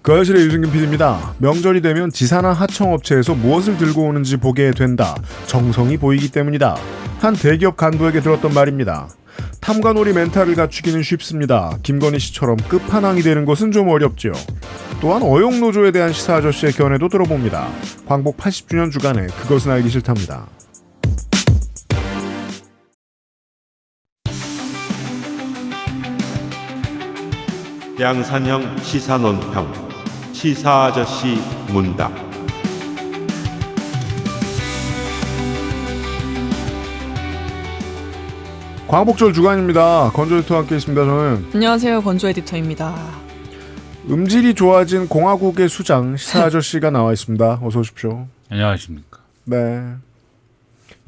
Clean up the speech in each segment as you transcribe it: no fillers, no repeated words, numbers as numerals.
거실의 유승균 PD입니다. 명절이 되면 지사나 하청업체에서 무엇을 들고 오는지 보게 된다. 정성이 보이기 때문이다. 한 대기업 간부에게 들었던 말입니다. 탐관오리 멘탈을 갖추기는 쉽습니다. 김건희 씨처럼 끝판왕이 되는 것은 좀 어렵죠. 또한 어용노조에 대한 시사 아저씨의 견해도 들어봅니다. 광복 80주년 주간에 그것은 알기 싫답니다. 양산형 시사논평 시사아저씨 문답. 광복절 주간입니다. 건조 에디터와 함께 있습니다. 저는 안녕하세요. 건조 에디터입니다. 음질이 좋아진 공화국의 수장 시사아저씨가 나와 있습니다. 어서 오십시오. 안녕하십니까. 네.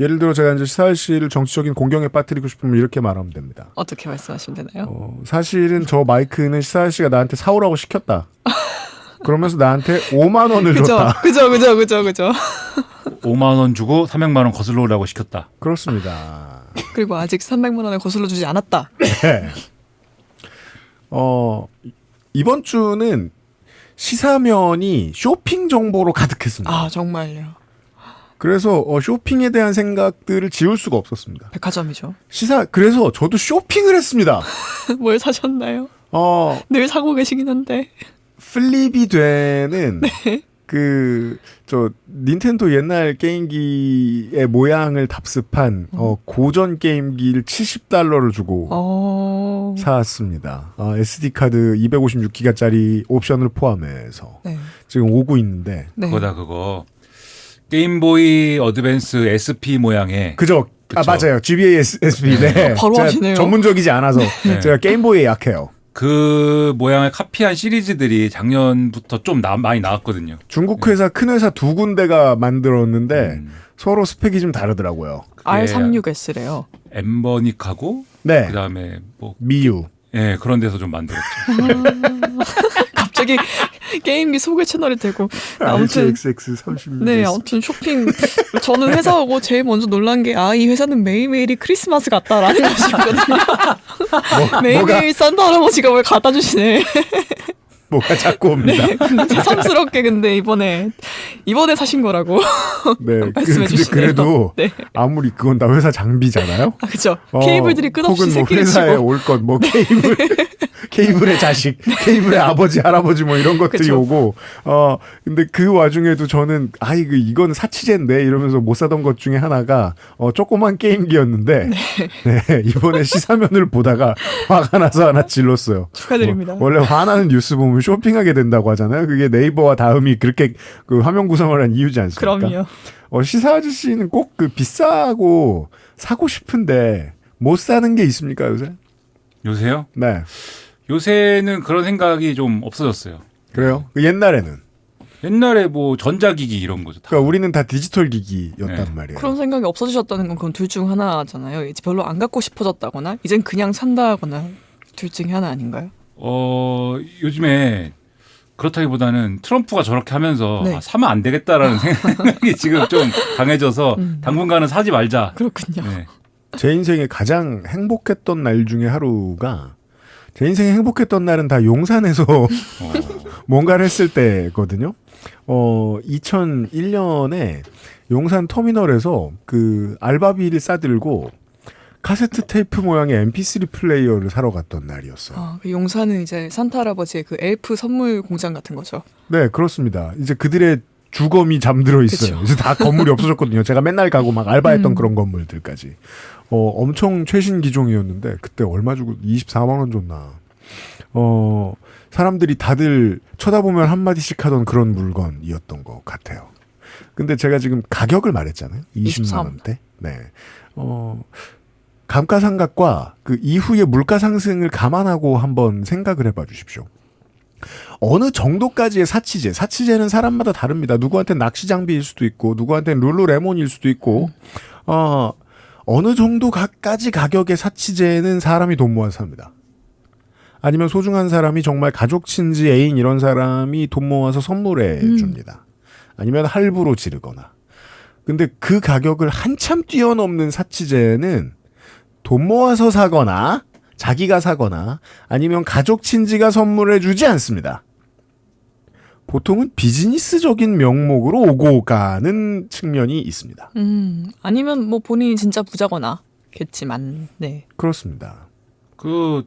예를 들어 제가 이제 시사아저씨를 정치적인 공경에 빠뜨리고 싶으면 이렇게 말하면 됩니다. 어떻게 말씀하시면 되나요? 사실은 저 마이크는 시사아저씨가 나한테 사오라고 시켰다. 그러면서 나한테 5만 원을 줬다. 그죠. 5만 원 주고 300만 원 거슬러 오라고 시켰다. 그렇습니다. 그리고 아직 300만 원을 거슬러 주지 않았다. 네. 이번 주는 시사면이 쇼핑 정보로 가득했습니다. 아, 정말요. 그래서 쇼핑에 대한 생각들을 지울 수가 없었습니다. 백화점이죠. 그래서 저도 쇼핑을 했습니다. 뭘 사셨나요? 늘 사고 계시긴 한데. 플립이 되는 네. 닌텐도 옛날 게임기의 모양을 답습한 고전 게임기를 $70를 주고 사왔습니다. SD카드 256기가짜리 옵션을 포함해서 네. 지금 오고 있는데 네. 그거 게임보이 어드밴스 SP 모양의 그죠? 그쵸? 맞아요. GBA SP. 네. 바로 제가 하시네요. 전문적이지 않아서 네. 제가 게임보이에 약해요. 그 모양을 카피한 시리즈들이 작년부터 좀 많이 나왔거든요. 중국 회사 큰 회사 두 군데가 만들었는데 서로 스펙이 좀 다르더라고요. R36S래요. 엠버닉하고 네. 그다음에 뭐 미유. 예, 그런 데서 좀 만들었죠. 갑자기 게임기 소개 채널이 되고 아무튼 RGXX36. 네, 아무튼 쇼핑 저는 회사 오고 제일 먼저 놀란 게 이 회사는 매일매일이 크리스마스 같다라는 것이거든요. 매일매일 산타 할아버지가 뭘 갖다 주시네. 뭐가 자꾸 옵니다. 네, 새삼스럽게 근데 이번에 사신 거라고 네, 말씀해 주시네요. 그래도 네. 아무리 그건 다 회사 장비잖아요. 그죠. 케이블들이 끝없이 혹은 뭐 새끼를 회사에 치고. 올 것, 뭐 케이블의 자식, 케이블의 아버지, 할아버지 뭐 이런 것들이 그쵸. 오고, 근데 그 와중에도 저는 이건 사치제인데 이러면서 못 사던 것 중에 하나가 조그만 게임기였는데, 네, 이번에 시사면을 보다가 화가 나서 하나 질렀어요. 축하드립니다. 원래 화나는 뉴스 보면 쇼핑하게 된다고 하잖아요. 그게 네이버와 다음이 그렇게 그 화면 구성을 한 이유지 않습니까? 그럼요. 시사 아저씨는 꼭 비싸고 사고 싶은데 못 사는 게 있습니까 요새? 요새요? 네. 요새는 그런 생각이 좀 없어졌어요. 그래요? 옛날에는. 옛날에 뭐 전자기기 이런 거죠. 그러니까 우리는 다 디지털 기기였단 네. 말이에요. 그런 생각이 없어지셨다는 건 그건 둘 중 하나잖아요. 이제 별로 안 갖고 싶어졌다거나 이젠 그냥 산다거나 둘 중에 하나 아닌가요? 요즘에 그렇다기보다는 트럼프가 저렇게 하면서 네. 사면 안 되겠다라는 생각이 지금 좀 강해져서 당분간은 사지 말자. 그렇군요. 네. 제 인생에 가장 행복했던 날 중에 하루가 제 인생에 행복했던 날은 다 용산에서 뭔가를 했을 때거든요. 2001년에 용산 터미널에서 그 알바비를 싸들고 카세트 테이프 모양의 MP3 플레이어를 사러 갔던 날이었어요. 그 용산은 이제 산타 할아버지의 그 엘프 선물 공장 같은 거죠. 네, 그렇습니다. 이제 그들의 주검이 잠들어 있어요. 그쵸. 이제 다 건물이 없어졌거든요. 제가 맨날 가고 막 알바했던 그런 건물들까지. 엄청 최신 기종이었는데 그때 얼마 주고 24만 원 줬나. 사람들이 다들 쳐다보면 한마디씩 하던 그런 물건이었던 것 같아요. 근데 제가 지금 가격을 말했잖아요. 20만 원대. 네. 감가상각과 그 이후의 물가 상승을 감안하고 한번 생각을 해봐 주십시오. 어느 정도까지의 사치제는 사람마다 다릅니다. 누구한테는 낚시 장비일 수도 있고, 누구한테는 룰루레몬일 수도 있고, 어느 정도까지 가격의 사치제는 사람이 돈 모아서 삽니다. 아니면 소중한 사람이 정말 가족, 친지, 애인 이런 사람이 돈 모아서 선물해 줍니다. 아니면 할부로 지르거나. 근데 그 가격을 한참 뛰어넘는 사치제는 돈 모아서 사거나 자기가 사거나 아니면 가족 친지가 선물해 주지 않습니다. 보통은 비즈니스적인 명목으로 오고 가는 측면이 있습니다. 아니면 뭐 본인이 진짜 부자거나 겠지만, 네. 그렇습니다. 그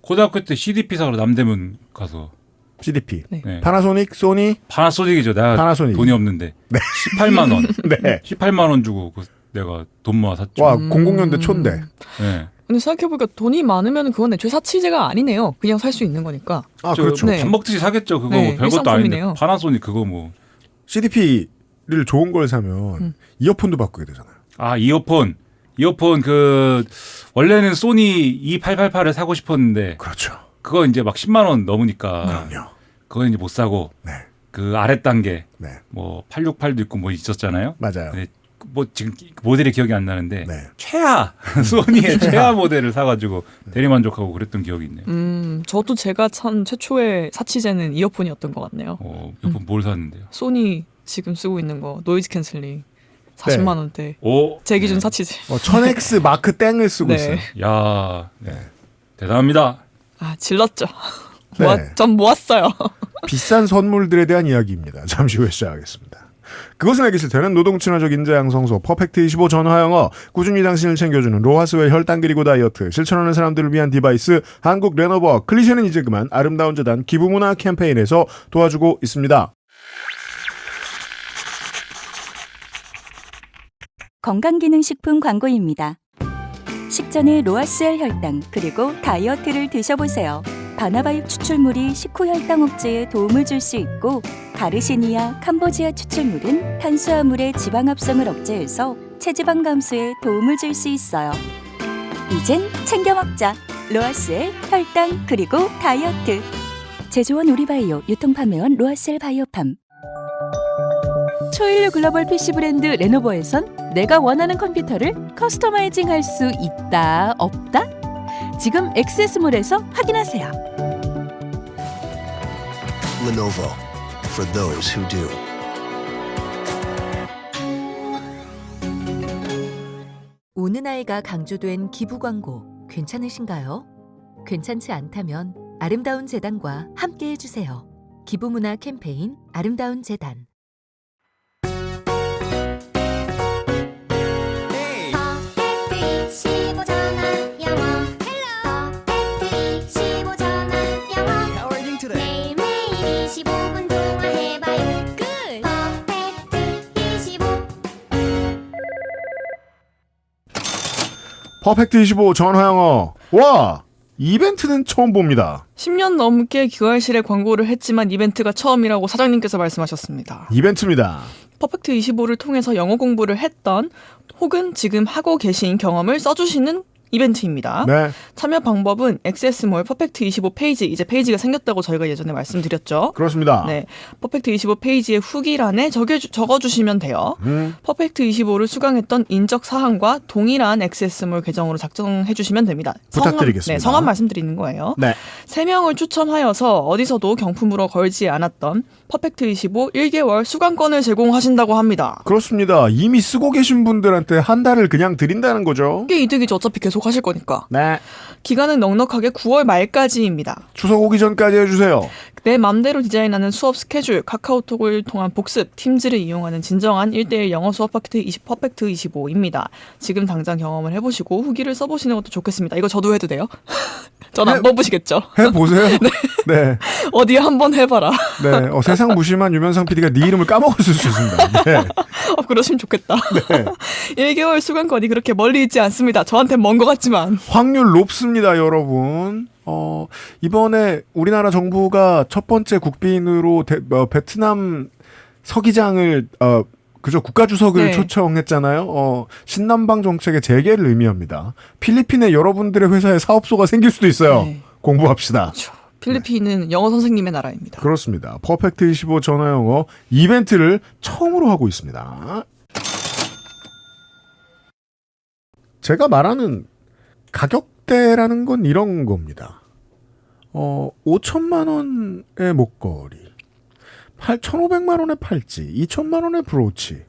고등학교 때 CDP 사러 남대문 가서 CDP. 네. 네. 파나소닉, 소니, 파나소닉이죠. 내가 파나소닉. 돈이 없는데 18만 원. 네. 18만 원 주고 내가 돈 모아 샀죠. 와, 00년대 초인데. 네. 근데 생각해보니까 돈이 많으면 그건 애초에 사치제가 아니네요. 그냥 살 수 있는 거니까. 아, 저 그렇죠. 네. 밥 먹듯이 사겠죠. 그거 네, 뭐 별것도 아닌데 일상품이네요. 파나소닉 그거 뭐. CDP를 좋은 걸 사면 이어폰도 바꾸게 되잖아요. 아 이어폰 그 원래는 소니 E888을 사고 싶었는데 그렇죠. 그거 이제 막 10만 원 넘으니까 그럼요. 그거 이제 못 사고 네. 그 아래 단계 네. 뭐 868도 있고 뭐 있었잖아요. 맞아요. 근데 뭐 지금 모델이 기억이 안 나는데 네. 최하 소니의 최하 모델을 사가지고 대리만족하고 그랬던 기억이 있네요. 저도 제가 참 최초의 사치제는 이어폰이었던 것 같네요. 몇번 뭘 샀는데요? 소니 지금 쓰고 있는 거 노이즈 캔슬링 40만 원대. 오, 제 기준 네. 사치제. 1000X 마크 땡을 쓰고 네. 있어요. 야, 네. 대단합니다. 아 질렀죠. 네. 전 모았어요. 비싼 선물들에 대한 이야기입니다. 잠시 후에 시작하겠습니다. 그것은 알기 싫다는 노동친화적 인재양성소 퍼펙트25 전화영어, 꾸준히 당신을 챙겨주는 로하스웰 혈당 그리고 다이어트, 실천하는 사람들을 위한 디바이스 한국 레노버, 클리셰는 이제 그만, 아름다운 재단 기부문화 캠페인에서 도와주고 있습니다. 건강기능식품 광고입니다. 식전에 로아스엘 혈당 그리고 다이어트를 드셔보세요. 바나바육 추출물이 식후 혈당 억제에 도움을 줄 수 있고 가르시니아, 캄보지아 추출물은 탄수화물의 지방 합성을 억제해서 체지방 감소에 도움을 줄 수 있어요. 이젠 챙겨 먹자. 로아스엘 혈당 그리고 다이어트. 제조원 우리바이오, 유통판매원 로아스엘 바이오팜. 초일류 글로벌 PC 브랜드 레노버에선 내가 원하는 컴퓨터를 커스터마이징 할 수 있다, 없다? 지금 액세스몰에서 확인하세요. Lenovo for those who do. 우는 아이가 강조된 기부 광고 괜찮으신가요? 괜찮지 않다면 아름다운 재단과 함께 해주세요. 기부문화 캠페인 아름다운 재단. 퍼펙트25 전화영어. 와! 이벤트는 처음 봅니다. 10년 넘게 기관실에 광고를 했지만 이벤트가 처음이라고 사장님께서 말씀하셨습니다. 이벤트입니다. 퍼펙트25를 통해서 영어 공부를 했던 혹은 지금 하고 계신 경험을 써주시는 이벤트입니다. 네. 참여 방법은 액세스몰 퍼펙트25 페이지, 이제 페이지가 생겼다고 저희가 예전에 말씀드렸죠. 그렇습니다. 네, 퍼펙트25 페이지의 후기란에 적어주시면 돼요. 퍼펙트25를 수강했던 인적 사항과 동일한 액세스몰 계정으로 작성해 주시면 됩니다. 부탁드리겠습니다. 성함 말씀드리는 거예요. 네. 3명을 추첨하여서 어디서도 경품으로 걸지 않았던 퍼펙트25 1개월 수강권을 제공하신다고 합니다. 그렇습니다. 이미 쓰고 계신 분들한테 한 달을 그냥 드린다는 거죠. 이게 이득이죠. 어차피 계속 하실 거니까. 네. 기간은 넉넉하게 9월 말까지입니다. 추석 오기 전까지 해주세요. 내 맘대로 디자인하는 수업 스케줄, 카카오톡을 통한 복습, 팀즈를 이용하는 진정한 1:1 영어 수업 퍼펙트25입니다. 지금 당장 경험을 해보시고 후기를 써보시는 것도 좋겠습니다. 이거 저도 해도 돼요? 전 안 뽑으시겠죠? 해보세요. 네. 어디에 한번 해봐라. 네. 세상 무심한 유면상 PD가 네 이름을 까먹었을 수 있습니다. 네. 그러시면 좋겠다. 네. 1개월 수강권이 그렇게 멀리 있지 않습니다. 저한테 먼 것 같지만. 확률 높습니다, 여러분. 이번에 우리나라 정부가 첫 번째 국빈으로 베트남 서기장을 그저 국가주석을 네. 초청했잖아요. 신남방 정책의 재개를 의미합니다. 필리핀에 여러분들의 회사에 사업소가 생길 수도 있어요. 네. 공부합시다. 필리핀은 영어 선생님의 나라입니다. 그렇습니다. 퍼펙트25 전화영어 이벤트를 처음으로 하고 있습니다. 제가 말하는 가격대라는 건 이런 겁니다. 5천만 원의 목걸이, 1,500만 원의 팔찌, 2천만 원의 브로치,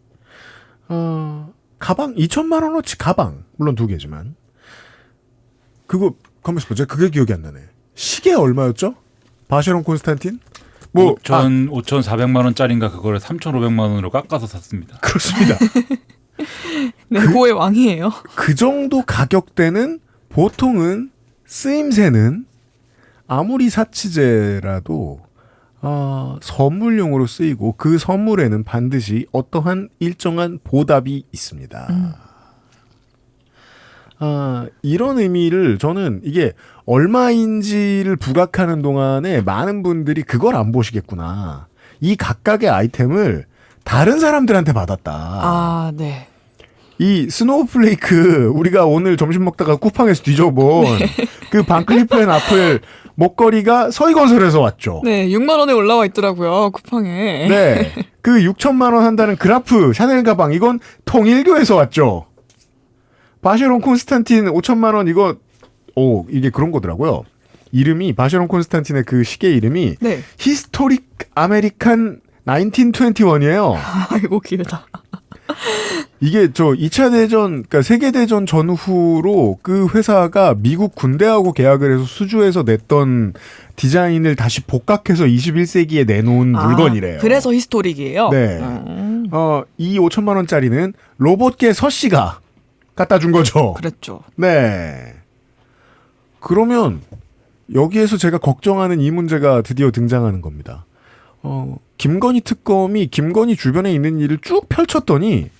가방, 2천만 원어치 가방, 물론 2개지만. 그거, 가만있어 보자. 그게 기억이 안 나네. 시계 얼마였죠? 바쉐론 콘스탄틴? 뭐 5,400만 원짜리인가 그거를 3,500만 원으로 깎아서 샀습니다. 그렇습니다. 내고의 왕이에요. 그 정도 가격대는 보통은 쓰임새는 아무리 사치제라도 선물용으로 쓰이고 그 선물에는 반드시 어떠한 일정한 보답이 있습니다. 이런 의미를 저는 이게 얼마인지를 부각하는 동안에 많은 분들이 그걸 안 보시겠구나. 이 각각의 아이템을 다른 사람들한테 받았다. 아, 네. 이 스노우플레이크 우리가 오늘 점심 먹다가 쿠팡에서 뒤져본 그 반클리프 앤 아플 목걸이가 서희건설에서 왔죠. 네, 6만 원에 올라와 있더라고요. 쿠팡에. 네. 그 6천만 원 한다는 그라프 샤넬 가방 이건 통일교에서 왔죠. 바쉐론 콘스탄틴 5천만 원 이거 이게 그런 거더라고요. 이름이 바쉐론 콘스탄틴의 그 시계 이름이 네. 히스토릭 아메리칸 1921이에요. 아이고 길다. 이게 2차 대전, 그러니까 세계대전 전후로 그 회사가 미국 군대하고 계약을 해서 수주해서 냈던 디자인을 다시 복각해서 21세기에 내놓은 물건이래요. 그래서 히스토릭이에요? 네. 이 5천만 원짜리는 로봇계 서씨가 갖다 준 거죠. 그랬죠. 네. 그러면 여기에서 제가 걱정하는 이 문제가 드디어 등장하는 겁니다. 김건희 특검이 김건희 주변에 있는 일을 쭉 펼쳤더니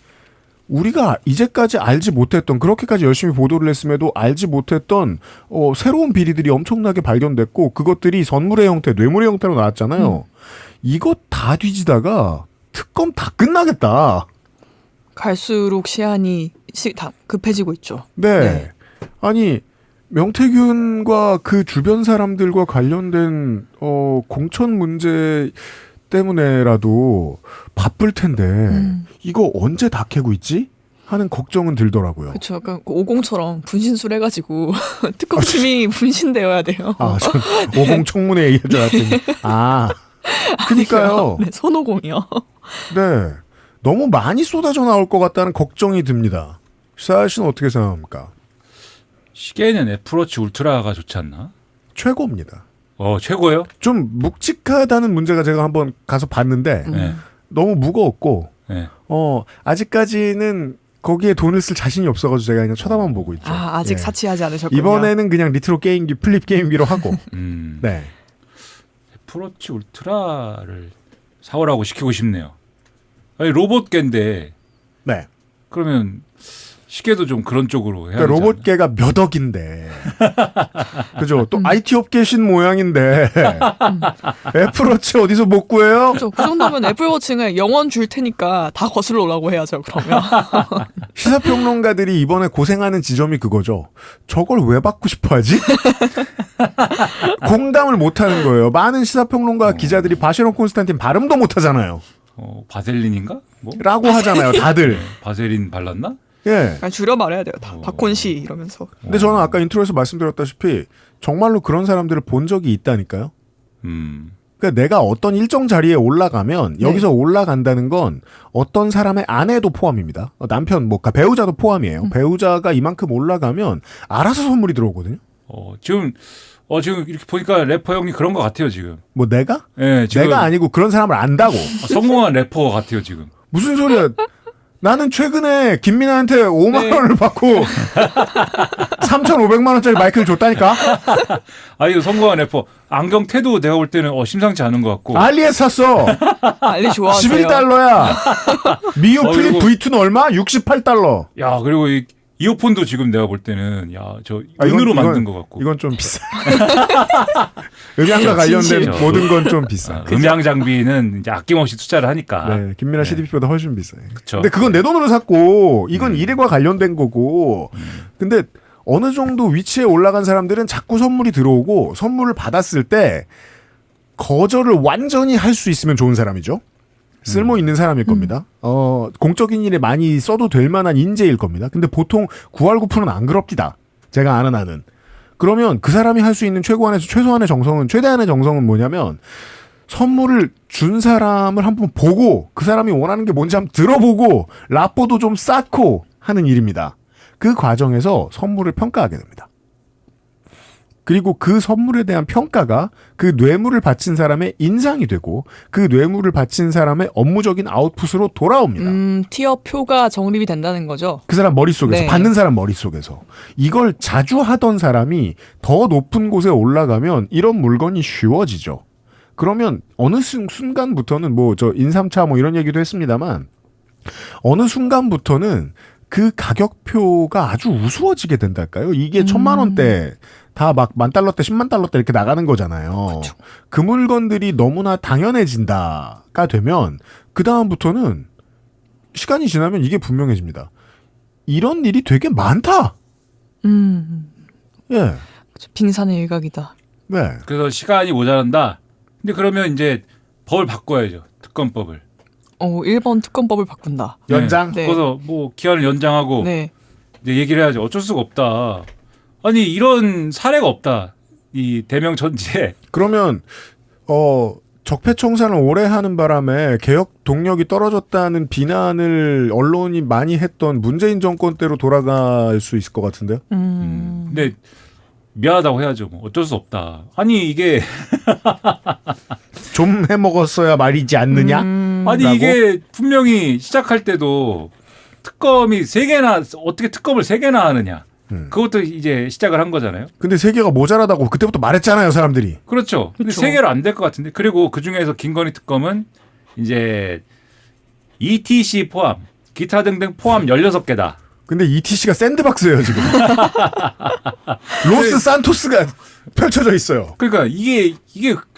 우리가 이제까지 알지 못했던 그렇게까지 열심히 보도를 했음에도 알지 못했던 새로운 비리들이 엄청나게 발견됐고 그것들이 선물의 형태, 뇌물의 형태로 나왔잖아요. 이것 다 뒤지다가 특검 다 끝나겠다. 갈수록 시한이 다 급해지고 있죠. 네. 아니 명태균과 그 주변 사람들과 관련된 공천 문제 때문에라도 바쁠 텐데 이거 언제 다 캐고 있지? 하는 걱정은 들더라고요. 그렇죠. 그러니까 50처럼 분신술 해가지고 특검팀이 분신되어야 돼요. 전 50 청문회 얘기할 줄 알았더니 그러니까요. 네, 손오공이요. 네. 너무 많이 쏟아져 나올 것 같다는 걱정이 듭니다. 시사할 씨는 어떻게 생각합니까? 시계는 애플워치 울트라가 좋지 않나? 최고입니다. 최고예요? 좀 묵직하다는 문제가 제가 한번 가서 봤는데 네. 너무 무거웠고 네. 아직까지는 거기에 돈을 쓸 자신이 없어가지고 제가 그냥 쳐다만 보고 있죠. 아직 예. 사치하지 않으셨군요. 이번에는 그냥 리트로 게임기, 플립 게임기로 하고. 네. 애플워치 울트라를 사오라고 시키고 싶네요. 아니 로봇계인데. 네. 그러면 시계도 좀 그런 쪽으로 해야 그러니까 되지 로봇계가 몇 억인데. 그죠? 또 IT 업계신 모양인데. 애플워치 어디서 못 구해요? 그렇죠. 그 정도면 애플워치는 영원 줄 테니까 다 거슬러 오라고 해야죠. 그러면. 시사평론가들이 이번에 고생하는 지점이 그거죠. 저걸 왜 받고 싶어 하지? 공감을 못 하는 거예요. 많은 시사평론가 기자들이 바쉐론 콘스탄틴 발음도 못 하잖아요. 바셀린인가? 뭐? 라고 하잖아요. 다들. 바셀린 발랐나? 예. 그냥 줄여 말해야 돼요. 다 박콘시 이러면서. 근데 저는 아까 인트로에서 말씀드렸다시피 정말로 그런 사람들을 본 적이 있다니까요. 그러니까 내가 어떤 일정 자리에 올라가면 여기서 올라간다는 건 어떤 사람의 아내도 포함입니다. 남편, 배우자도 포함이에요. 배우자가 이만큼 올라가면 알아서 선물이 들어오거든요. 지금 이렇게 보니까 래퍼 형이 그런 것 같아요 지금. 뭐 내가? 네, 지금 내가 아니고 그런 사람을 안다고. 성공한 래퍼 같아요 지금. 무슨 소리야? 나는 최근에 김민아한테 5만 원을 받고 3,500만 원짜리 마이크를 줬다니까. 이거 성공한 래퍼. 안경 태도 내가 볼 때는 심상치 않은 것 같고. 알리에서 샀어. 알리 좋아하세요. 11달러야. 미오 플립 V2는 얼마? 68달러. 야 그리고 이 이어폰도 지금 내가 볼 때는 저 은으로 만든 것 같고. 이건 좀 비싸. 음향과 관련된 모든 건 좀 비싸. 음향 장비는 이제 아낌없이 투자를 하니까. 네, 김민아 CDP보다 훨씬 비싸요. 그쵸. 근데 그건 내 돈으로 샀고 이건 일과 관련된 거고. 근데 어느 정도 위치에 올라간 사람들은 자꾸 선물이 들어오고 선물을 받았을 때 거절을 완전히 할 수 있으면 좋은 사람이죠. 쓸모 있는 사람일 겁니다. 공적인 일에 많이 써도 될 만한 인재일 겁니다. 근데 보통 9할9푼은 안 그럽디다. 제가 아는 한은. 그러면 그 사람이 할 수 있는 최소한의 정성은, 최대한의 정성은 뭐냐면 선물을 준 사람을 한번 보고 그 사람이 원하는 게 뭔지 한번 들어보고 라포도 좀 쌓고 하는 일입니다. 그 과정에서 선물을 평가하게 됩니다. 그리고 그 선물에 대한 평가가 그 뇌물을 바친 사람의 인상이 되고 그 뇌물을 바친 사람의 업무적인 아웃풋으로 돌아옵니다. 티어표가 정립이 된다는 거죠. 그 사람 머릿속에서 네. 받는 사람 머릿속에서 이걸 자주 하던 사람이 더 높은 곳에 올라가면 이런 물건이 쉬워지죠. 그러면 어느 순간부터는 뭐 저 인삼차 뭐 이런 얘기도 했습니다만 어느 순간부터는 그 가격표가 아주 우스워지게 된달까요? 이게 1,000만 원대 다 막 10,000달러대 10만 달러대 이렇게 나가는 거잖아요. 그쵸. 그 물건들이 너무나 당연해진다가 되면 그 다음부터는 시간이 지나면 이게 분명해집니다. 이런 일이 되게 많다. 예. 빙산의 일각이다. 네. 그래서 시간이 모자란다. 근데 그러면 이제 법을 바꿔야죠. 특검법을. 1번 특검법을 바꾼다. 연장. 네. 그래서 뭐 기한을 연장하고 네. 이제 얘기를 해야죠. 어쩔 수가 없다. 아니 이런 사례가 없다. 이 대명 전지에. 그러면 적폐청산을 오래 하는 바람에 개혁 동력이 떨어졌다는 비난을 언론이 많이 했던 문재인 정권 때로 돌아갈 수 있을 것 같은데요. 근데 미안하다고 해야죠. 뭐 어쩔 수 없다. 아니 이게 좀 해먹었어야 말이지 않느냐? 아니 라고? 이게 분명히 시작할 때도 특검이 3개나 어떻게 특검을 3개나 하느냐. 그것도 이제 시작을 한 거잖아요. 근데 세 개가 모자라다고 그때부터 말했잖아요, 사람들이. 그렇죠. 근데 그렇죠. 3개로 안 될 것 같은데. 그리고 그 중에서 김건희 특검은 이제 ETC 포함, 기타 등등 포함 16개다. 근데 ETC가 샌드박스예요, 지금. 로스 산토스가 펼쳐져 있어요. 그러니까 이게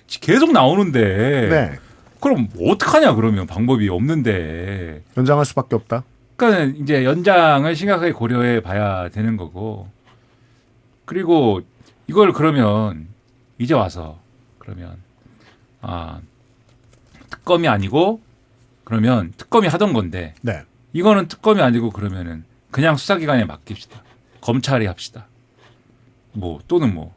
계속 나오는데. 네. 그럼 어떡하냐 그러면 방법이 없는데. 연장할 수밖에 없다. 그러니까 이제 연장을 심각하게 고려해 봐야 되는 거고. 그리고 이걸 그러면 이제 와서 그러면 특검이 아니고 그러면 특검이 하던 건데 네. 이거는 특검이 아니고 그러면은 그냥 수사기관에 맡깁시다. 검찰이 합시다. 뭐 또는 뭐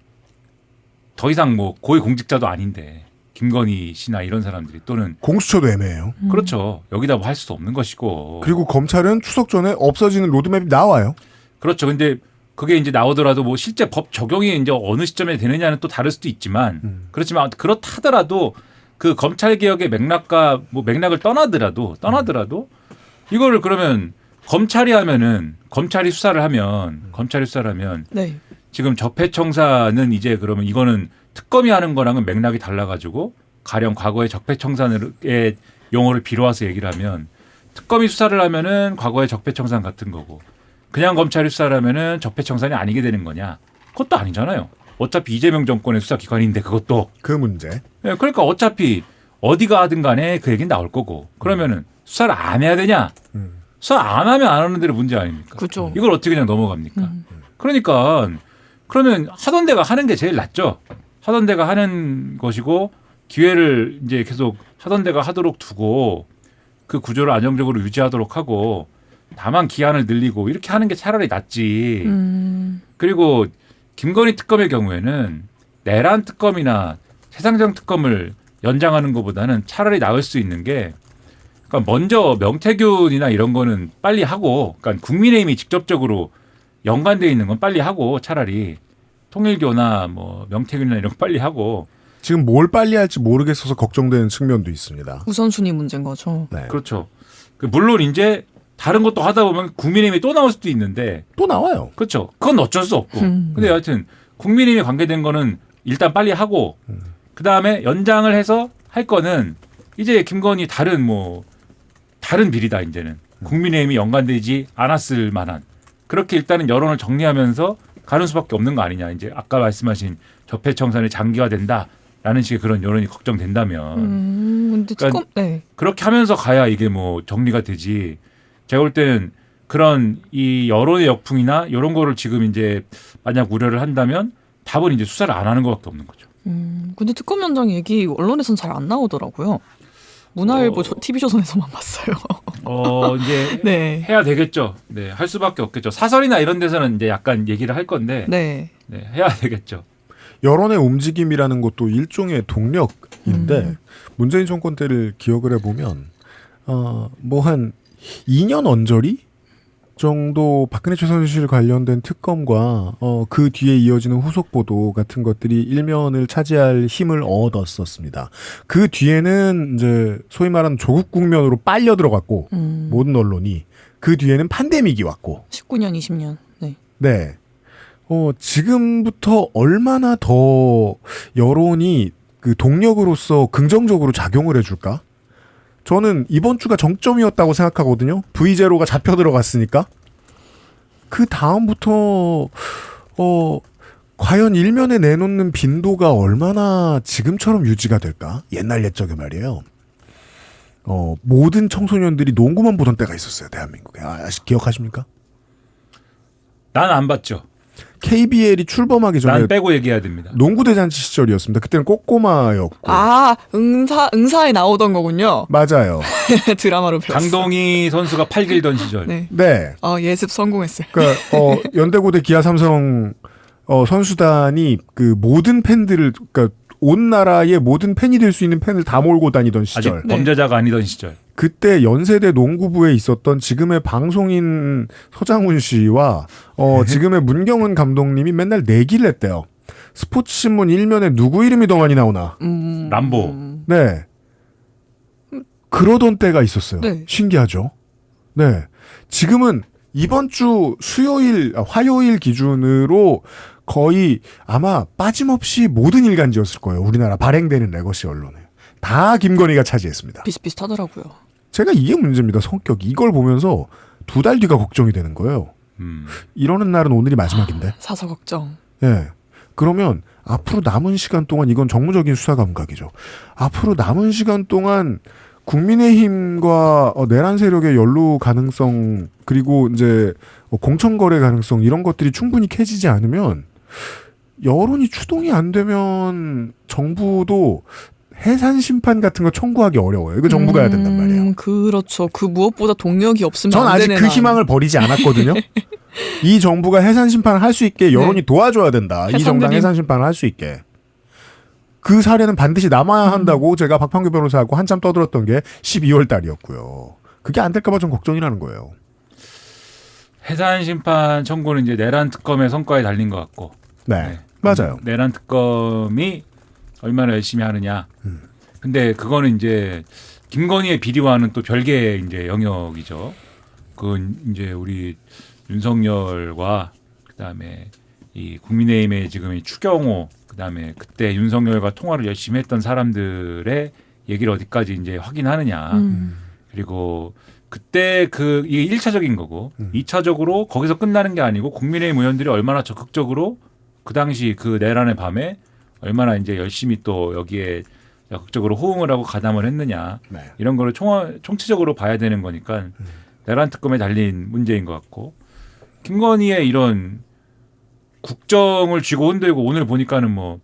더 이상 뭐 고위공직자도 아닌데 김건희 씨나 이런 사람들이 또는 공수처도 애매해요. 그렇죠. 여기다 뭐 할 수도 없는 것이고. 그리고 검찰은 추석 전에 없어지는 로드맵이 나와요. 그렇죠. 근데 그게 이제 나오더라도 뭐 실제 법 적용이 이제 어느 시점에 되느냐는 또 다를 수도 있지만 그렇지만 그렇다 하더라도 그 검찰 개혁의 맥락과 뭐 맥락을 떠나더라도 이거를 그러면 검찰이 수사를 하면 네. 지금 적폐청산은 이제 그러면 이거는 특검이 하는 거랑은 맥락이 달라가지고 가령 과거의 적폐청산의 용어를 빌어와서 얘기를 하면 특검이 수사를 하면은 과거의 적폐청산 같은 거고 그냥 검찰이 수사를 하면은 적폐청산이 아니게 되는 거냐? 그것도 아니잖아요. 어차피 이재명 정권의 수사기관인데 그것도. 그 문제. 네, 그러니까 어차피 어디가 하든 간에 그 얘기는 나올 거고 그러면은 수사를 안 해야 되냐? 수사 안 하면 안 하는 대로 문제 아닙니까? 그죠. 이걸 어떻게 그냥 넘어갑니까? 그러니까 그러면 하던 데가 하는 게 제일 낫죠. 하던 데가 하는 것이고 기회를 이제 계속 하던 데가 하도록 두고 그 구조를 안정적으로 유지하도록 하고 다만 기한을 늘리고 이렇게 하는 게 차라리 낫지. 그리고 김건희 특검의 경우에는 내란 특검이나 세상정 특검을 연장하는 것보다는 차라리 나을 수 있는 게 그러니까 먼저 명태균이나 이런 거는 빨리 하고 그러니까 국민의힘이 직접적으로 연관되어 있는 건 빨리 하고 차라리 통일교나 뭐 명태균이나 이런 거 빨리 하고 지금 뭘 빨리 할지 모르겠어서 걱정되는 측면도 있습니다. 우선순위 문제인 거죠. 네. 그렇죠. 물론 이제 다른 것도 하다 보면 국민의힘이 또 나올 수도 있는데 또 나와요. 그렇죠. 그건 어쩔 수 없고. 근데 여하튼 국민의힘이 관계된 거는 일단 빨리 하고 그다음에 연장을 해서 할 거는 이제 김건희 다른 비리다 이제는. 국민의힘이 연관되지 않았을 만한. 그렇게 일단은 여론을 정리하면서 가는 수밖에 없는 거 아니냐. 이제 아까 말씀하신 적폐청산이 장기화된다라는 식의 그런 여론이 걱정된다면. 근데 특검 네. 그렇게 하면서 가야 이게 뭐 정리가 되지. 제가 볼 때는 그런 이 여론의 역풍이나 이런 거를 지금 이제 만약 우려를 한다면 답은 이제 수사를 안 하는 것밖에 없는 거죠. 근데 특검 연장 얘기 언론에서는 잘 안 나오더라고요. 문화일보 TV조선에서만 봤어요. 이제 네. 해야 되겠죠. 네, 할 수밖에 없겠죠. 사설이나 이런 데서는 이제 약간 얘기를 할 건데 네. 네, 해야 되겠죠. 여론의 움직임이라는 것도 일종의 동력인데 문재인 정권 때를 기억을 해보면 뭐 한 2년 언저리 정도 박근혜 최순실 관련된 특검과 그 뒤에 이어지는 후속 보도 같은 것들이 일면을 차지할 힘을 얻었었습니다. 그 뒤에는 이제 소위 말하는 조국 국면으로 빨려 들어갔고 모든 언론이 그 뒤에는 팬데믹이 왔고 19년, 20년. 네. 네. 지금부터 얼마나 더 여론이 그 동력으로서 긍정적으로 작용을 해줄까? 저는 이번 주가 정점이었다고 생각하거든요. V0가 잡혀 들어갔으니까. 그 다음부터 과연 일면에 내놓는 빈도가 얼마나 지금처럼 유지가 될까? 옛날 옛적에 말이에요. 모든 청소년들이 농구만 보던 때가 있었어요. 대한민국에. 기억하십니까? 난 안 봤죠. KBL이 출범하기 전에 난 빼고 얘기해야 됩니다. 농구대잔치 시절이었습니다. 그때는 꼬꼬마였고. 아, 응사에 나오던 거군요. 맞아요. 드라마로 배웠어. 강동희 선수가 팔 길던 시절. 네. 네. 예습 성공했어요. 그러니까 연대고대 기아 삼성 선수단이 그 모든 팬들을 그러니까 온 나라의 모든 팬이 될 수 있는 팬을 다 몰고 다니던 시절. 아직 범죄자가 아니던 시절. 그때 연세대 농구부에 있었던 지금의 방송인 서장훈 씨와 지금의 문경은 감독님이 맨날 내기를 했대요. 스포츠신문 일면에 누구 이름이 더 많이 나오나. 람보. 네. 그러던 때가 있었어요. 네. 신기하죠? 네. 지금은 이번 주 화요일 기준으로 거의 아마 빠짐없이 모든 일간지였을 거예요. 우리나라 발행되는 레거시 언론에. 다 김건희가 차지했습니다. 비슷비슷하더라고요. 제가 이게 문제입니다. 성격이. 이걸 보면서 2달 뒤가 걱정이 되는 거예요. 이러는 날은 오늘이 마지막인데. 사서 걱정. 예. 그러면 앞으로 남은 시간 동안 이건 정무적인 수사 감각이죠. 앞으로 남은 시간 동안 국민의힘과 내란 세력의 연루 가능성 그리고 이제 공천거래 가능성 이런 것들이 충분히 캐지지 않으면 여론이 추동이 안 되면 정부도 해산 심판 같은 거 청구하기 어려워요. 이거 정부가 해야 된단 말이에요. 그렇죠. 그 무엇보다 동력이 없으면 전 안 아직 되는 그 희망을 버리지 않았거든요. 이 정부가 해산 심판을 할 수 있게 여론이 도와줘야 된다. 이 정당 해산 심판을 할 수 있게. 그 사례는 반드시 남아야 한다고 제가 박판규 변호사하고 한참 떠들었던 게 12월 달이었고요. 그게 안 될까 봐 좀 걱정이라는 거예요. 해산 심판 청구는 이제 내란 특검의 성과에 달린 것 같고. 네. 맞아요. 내란 특검이 얼마나 열심히 하느냐. 근데 그거는 이제 김건희의 비리와는 또 별개의 이제 영역이죠. 그건 이제 우리 윤석열과 그다음에 이 국민의힘의 지금 이 추경호 그다음에 그때 윤석열과 통화를 열심히 했던 사람들의 얘기를 어디까지 이제 확인하느냐. 그리고 그때 이게 1차적인 거고 2차적으로 거기서 끝나는 게 아니고 국민의힘 의원들이 얼마나 적극적으로 그 당시 그 내란의 밤에 얼마나 이제 열심히 또 여기에 적극적으로 호응을 하고 가담을 했느냐. 네. 이런 거를 총체적으로 봐야 되는 거니까 내란 특검에 달린 문제인 것 같고 김건희의 이런 국정을 쥐고 흔들고 오늘 보니까는 뭐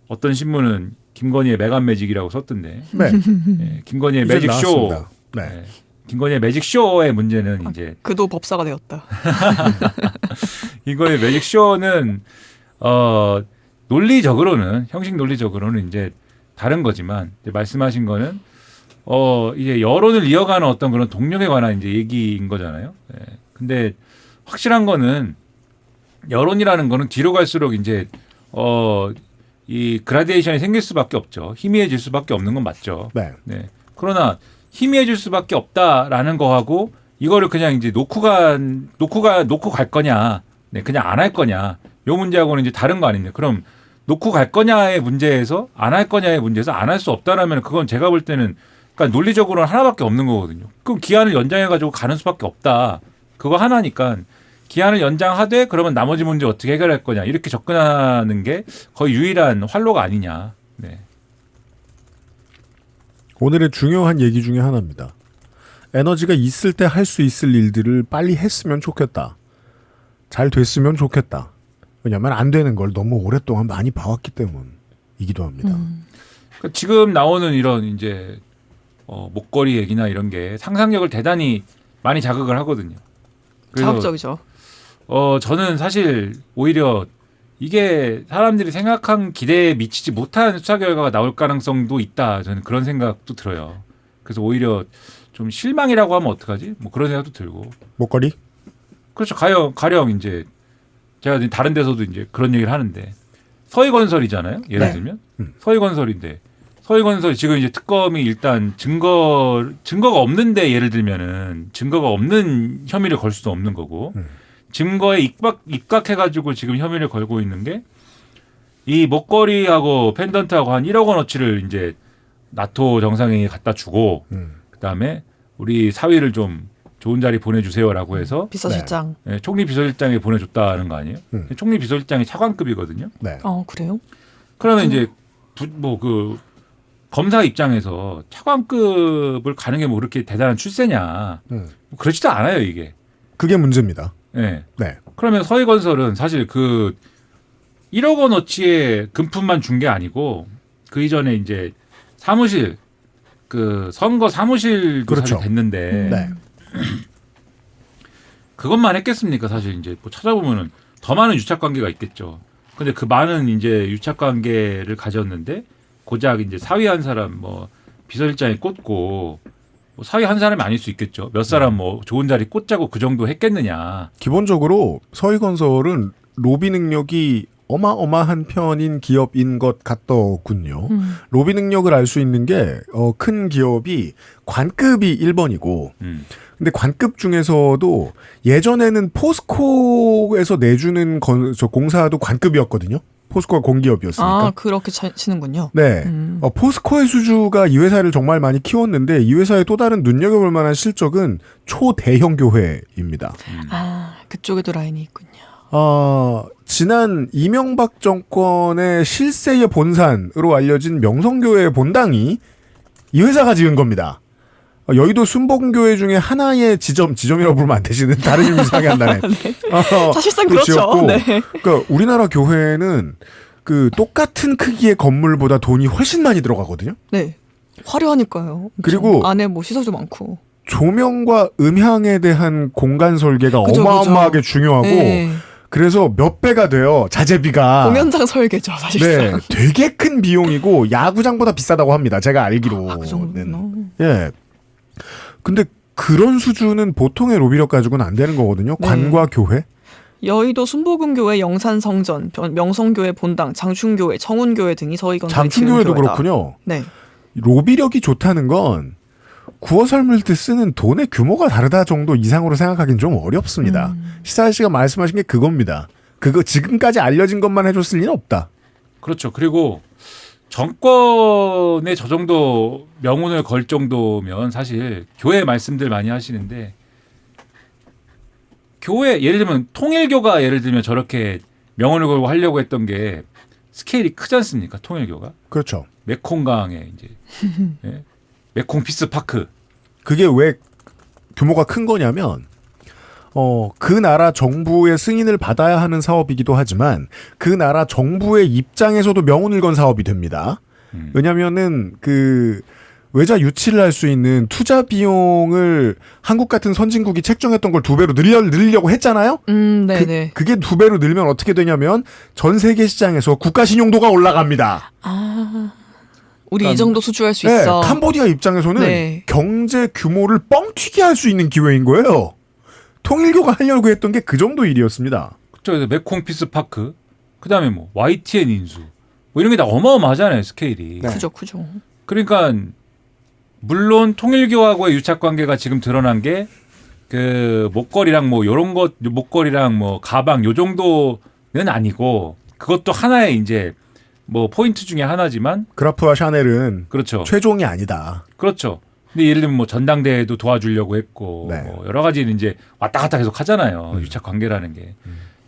어떤 신문은 김건희의 메간 매직이라고 썼던데. 네. 네, 김건희의 매직 쇼. 네. 네. 김건희의 매직 쇼의 문제는 이제 그도 법사가 되었다. 이거의 매직 쇼는 논리적으로는 형식 논리적으로는 이제 다른 거지만 이제 말씀하신 거는 이제 여론을 이어가는 어떤 그런 동력에 관한 이제 얘기인 거잖아요. 네. 근데 확실한 거는 여론이라는 거는 뒤로 갈수록 이제 이 그라데이션이 생길 수밖에 없죠. 희미해질 수밖에 없는 건 맞죠. 네. 네. 그러나 희미해질 수밖에 없다라는 거하고 이거를 그냥 이제 놓고 갈 거냐, 네, 그냥 안 할 거냐, 요 문제하고는 이제 다른 거 아닙니까? 그럼 놓고 갈 거냐의 문제에서 안 할 거냐의 문제에서 안 할 수 없다라면 그건 제가 볼 때는 그러니까 논리적으로는 하나밖에 없는 거거든요. 그럼 기한을 연장해가지고 가는 수밖에 없다. 그거 하나니까 기한을 연장하되 그러면 나머지 문제 어떻게 해결할 거냐 이렇게 접근하는 게 거의 유일한 활로가 아니냐. 네. 오늘의 중요한 얘기 중에 하나입니다. 에너지가 있을 때 할 수 있을 일들을 빨리 했으면 좋겠다. 잘 됐으면 좋겠다. 왜냐하면 안 되는 걸 너무 오랫동안 많이 봐왔기 때문이기도 합니다. 그러니까 지금 나오는 이런 이제 목걸이 얘기나 이런 게 상상력을 대단히 많이 자극을 하거든요. 그래서 자극적이죠. 저는 사실 오히려 이게 사람들이 생각한 기대에 미치지 못한 수사 결과가 나올 가능성도 있다. 저는 그런 생각도 들어요. 그래서 오히려 좀 실망이라고 하면 어떡하지? 뭐 그런 생각도 들고. 목걸이? 그렇죠. 가령 이제 제가 다른 데서도 이제 그런 얘기를 하는데 서희건설이잖아요. 예를 네. 들면 서희건설인데 서희건설 지금 이제 특검이 일단 증거가 없는데 예를 들면은 증거가 없는 혐의를 걸 수도 없는 거고 증거에 입각해가지고 지금 혐의를 걸고 있는 게 이 목걸이하고 펜던트하고 한 1억 원어치를 이제 나토 정상회의에 갖다 주고 그다음에 우리 사위를 좀 좋은 자리 보내주세요라고 해서 비서실장. 네, 총리 비서실장에 보내줬다는 거 아니에요? 총리 비서실장이 차관급이거든요. 네. 그래요? 그러면 이제 뭐 그 검사 입장에서 차관급을 가는 게 뭐 그렇게 대단한 출세냐? 뭐 그렇지도 않아요 이게. 그게 문제입니다. 네. 네. 그러면 서희건설은 사실 그 1억 원어치의 금품만 준 게 아니고 그 이전에 이제 사무실 그 선거 사무실도 그렇죠. 사실 됐는데 네. 그것만 했겠습니까? 사실 이제 뭐 찾아보면은 더 많은 유착 관계가 있겠죠. 근데 그 많은 이제 유착 관계를 가졌는데 고작 이제 사위 한 사람 뭐 비서실장이 꽂고 뭐 사위 한 사람이 아닐 수 있겠죠. 몇 사람 뭐 좋은 자리 꽂자고 그 정도 했겠느냐. 기본적으로 서희건설은 로비 능력이 어마어마한 편인 기업인 것 같더군요. 로비 능력을 알 수 있는 게 큰 기업이 관급이 1번이고 근데 관급 중에서도 예전에는 포스코에서 내주는 공사도 관급이었거든요. 포스코가 공기업이었으니까. 그렇게 치는군요. 네. 포스코의 수주가 이 회사를 정말 많이 키웠는데 이 회사의 또 다른 눈여겨볼 만한 실적은 초대형 교회입니다. 그쪽에도 라인이 있군요. 지난 이명박 정권의 실세의 본산으로 알려진 명성교회 본당이 이 회사가 지은 겁니다. 여의도 순복음교회 중에 하나의 지점이라고 부르면 안 되시는 다른 이름 이상하게 한다네. 사실상 그렇죠. 지었고, 네. 그러니까 우리나라 교회는 그 똑같은 크기의 건물보다 돈이 훨씬 많이 들어가거든요. 네. 화려하니까요. 엄청. 그리고 안에 뭐 시설도 많고. 조명과 음향에 대한 공간 설계가 그죠, 어마어마하게 그죠. 중요하고 네. 그래서 몇 배가 돼요. 자재비가. 공연장 설계죠, 사실상. 네, 되게 큰 비용이고 야구장보다 비싸다고 합니다. 제가 알기로는. 그 정도구나. 예. 근데 그런 수준은 보통의 로비력 가지고는 안 되는 거거든요. 네. 관과 교회. 여의도 순복음교회, 영산성전, 명성교회 본당, 장충교회, 청운교회 등이 서희건설의 장충교회도 지은 교회다. 그렇군요. 네. 로비력이 좋다는 건 구워 삶을 때 쓰는 돈의 규모가 다르다 정도 이상으로 생각하기는 좀 어렵습니다. 시사일 씨가 말씀하신 게 그겁니다. 그거 지금까지 알려진 것만 해줬을 리는 없다. 그렇죠. 그리고 정권에 저 정도 명운을 걸 정도면 사실 교회 말씀들 많이 하시는데 교회 예를 들면 통일교가 예를 들면 저렇게 명운을 걸고 하려고 했던 게 스케일이 크지 않습니까? 통일교가 그렇죠. 메콩강에 이제 예? 메콩 피스파크 그게 왜 규모가 큰 거냐면 그 나라 정부의 승인을 받아야 하는 사업이기도 하지만 그 나라 정부의 입장에서도 명운을 건 사업이 됩니다. 왜냐면은 그 외자 유치를 할 수 있는 투자 비용을 한국 같은 선진국이 책정했던 걸 2배로 늘리려고 했잖아요. 네네. 그게 2배로 늘면 어떻게 되냐면 전 세계 시장에서 국가 신용도가 올라갑니다. 우리 이 정도 수주할 수 네, 있어. 캄보디아 입장에서는 네. 경제 규모를 뻥튀기 할 수 있는 기회인 거예요. 통일교가 하려고 했던 게 그 정도 일이었습니다. 그렇죠. 메콩 피스파크 그다음에 뭐 YTN 인수 뭐 이런 게 다 어마어마하잖아요 스케일이. 네. 크죠. 그러니까 물론 통일교하고의 유착 관계가 지금 드러난 게 그 목걸이랑 뭐 요런 것 목걸이랑 뭐 가방 요 정도는 아니고 그것도 하나의 이제 뭐 포인트 중에 하나지만 그라프와 샤넬은 그렇죠. 최종이 아니다. 그렇죠. 근데 예를 들면 뭐 전당대회도 도와주려고 했고 네. 뭐 여러 가지는 이제 왔다 갔다 계속 하잖아요. 유착 관계라는 게.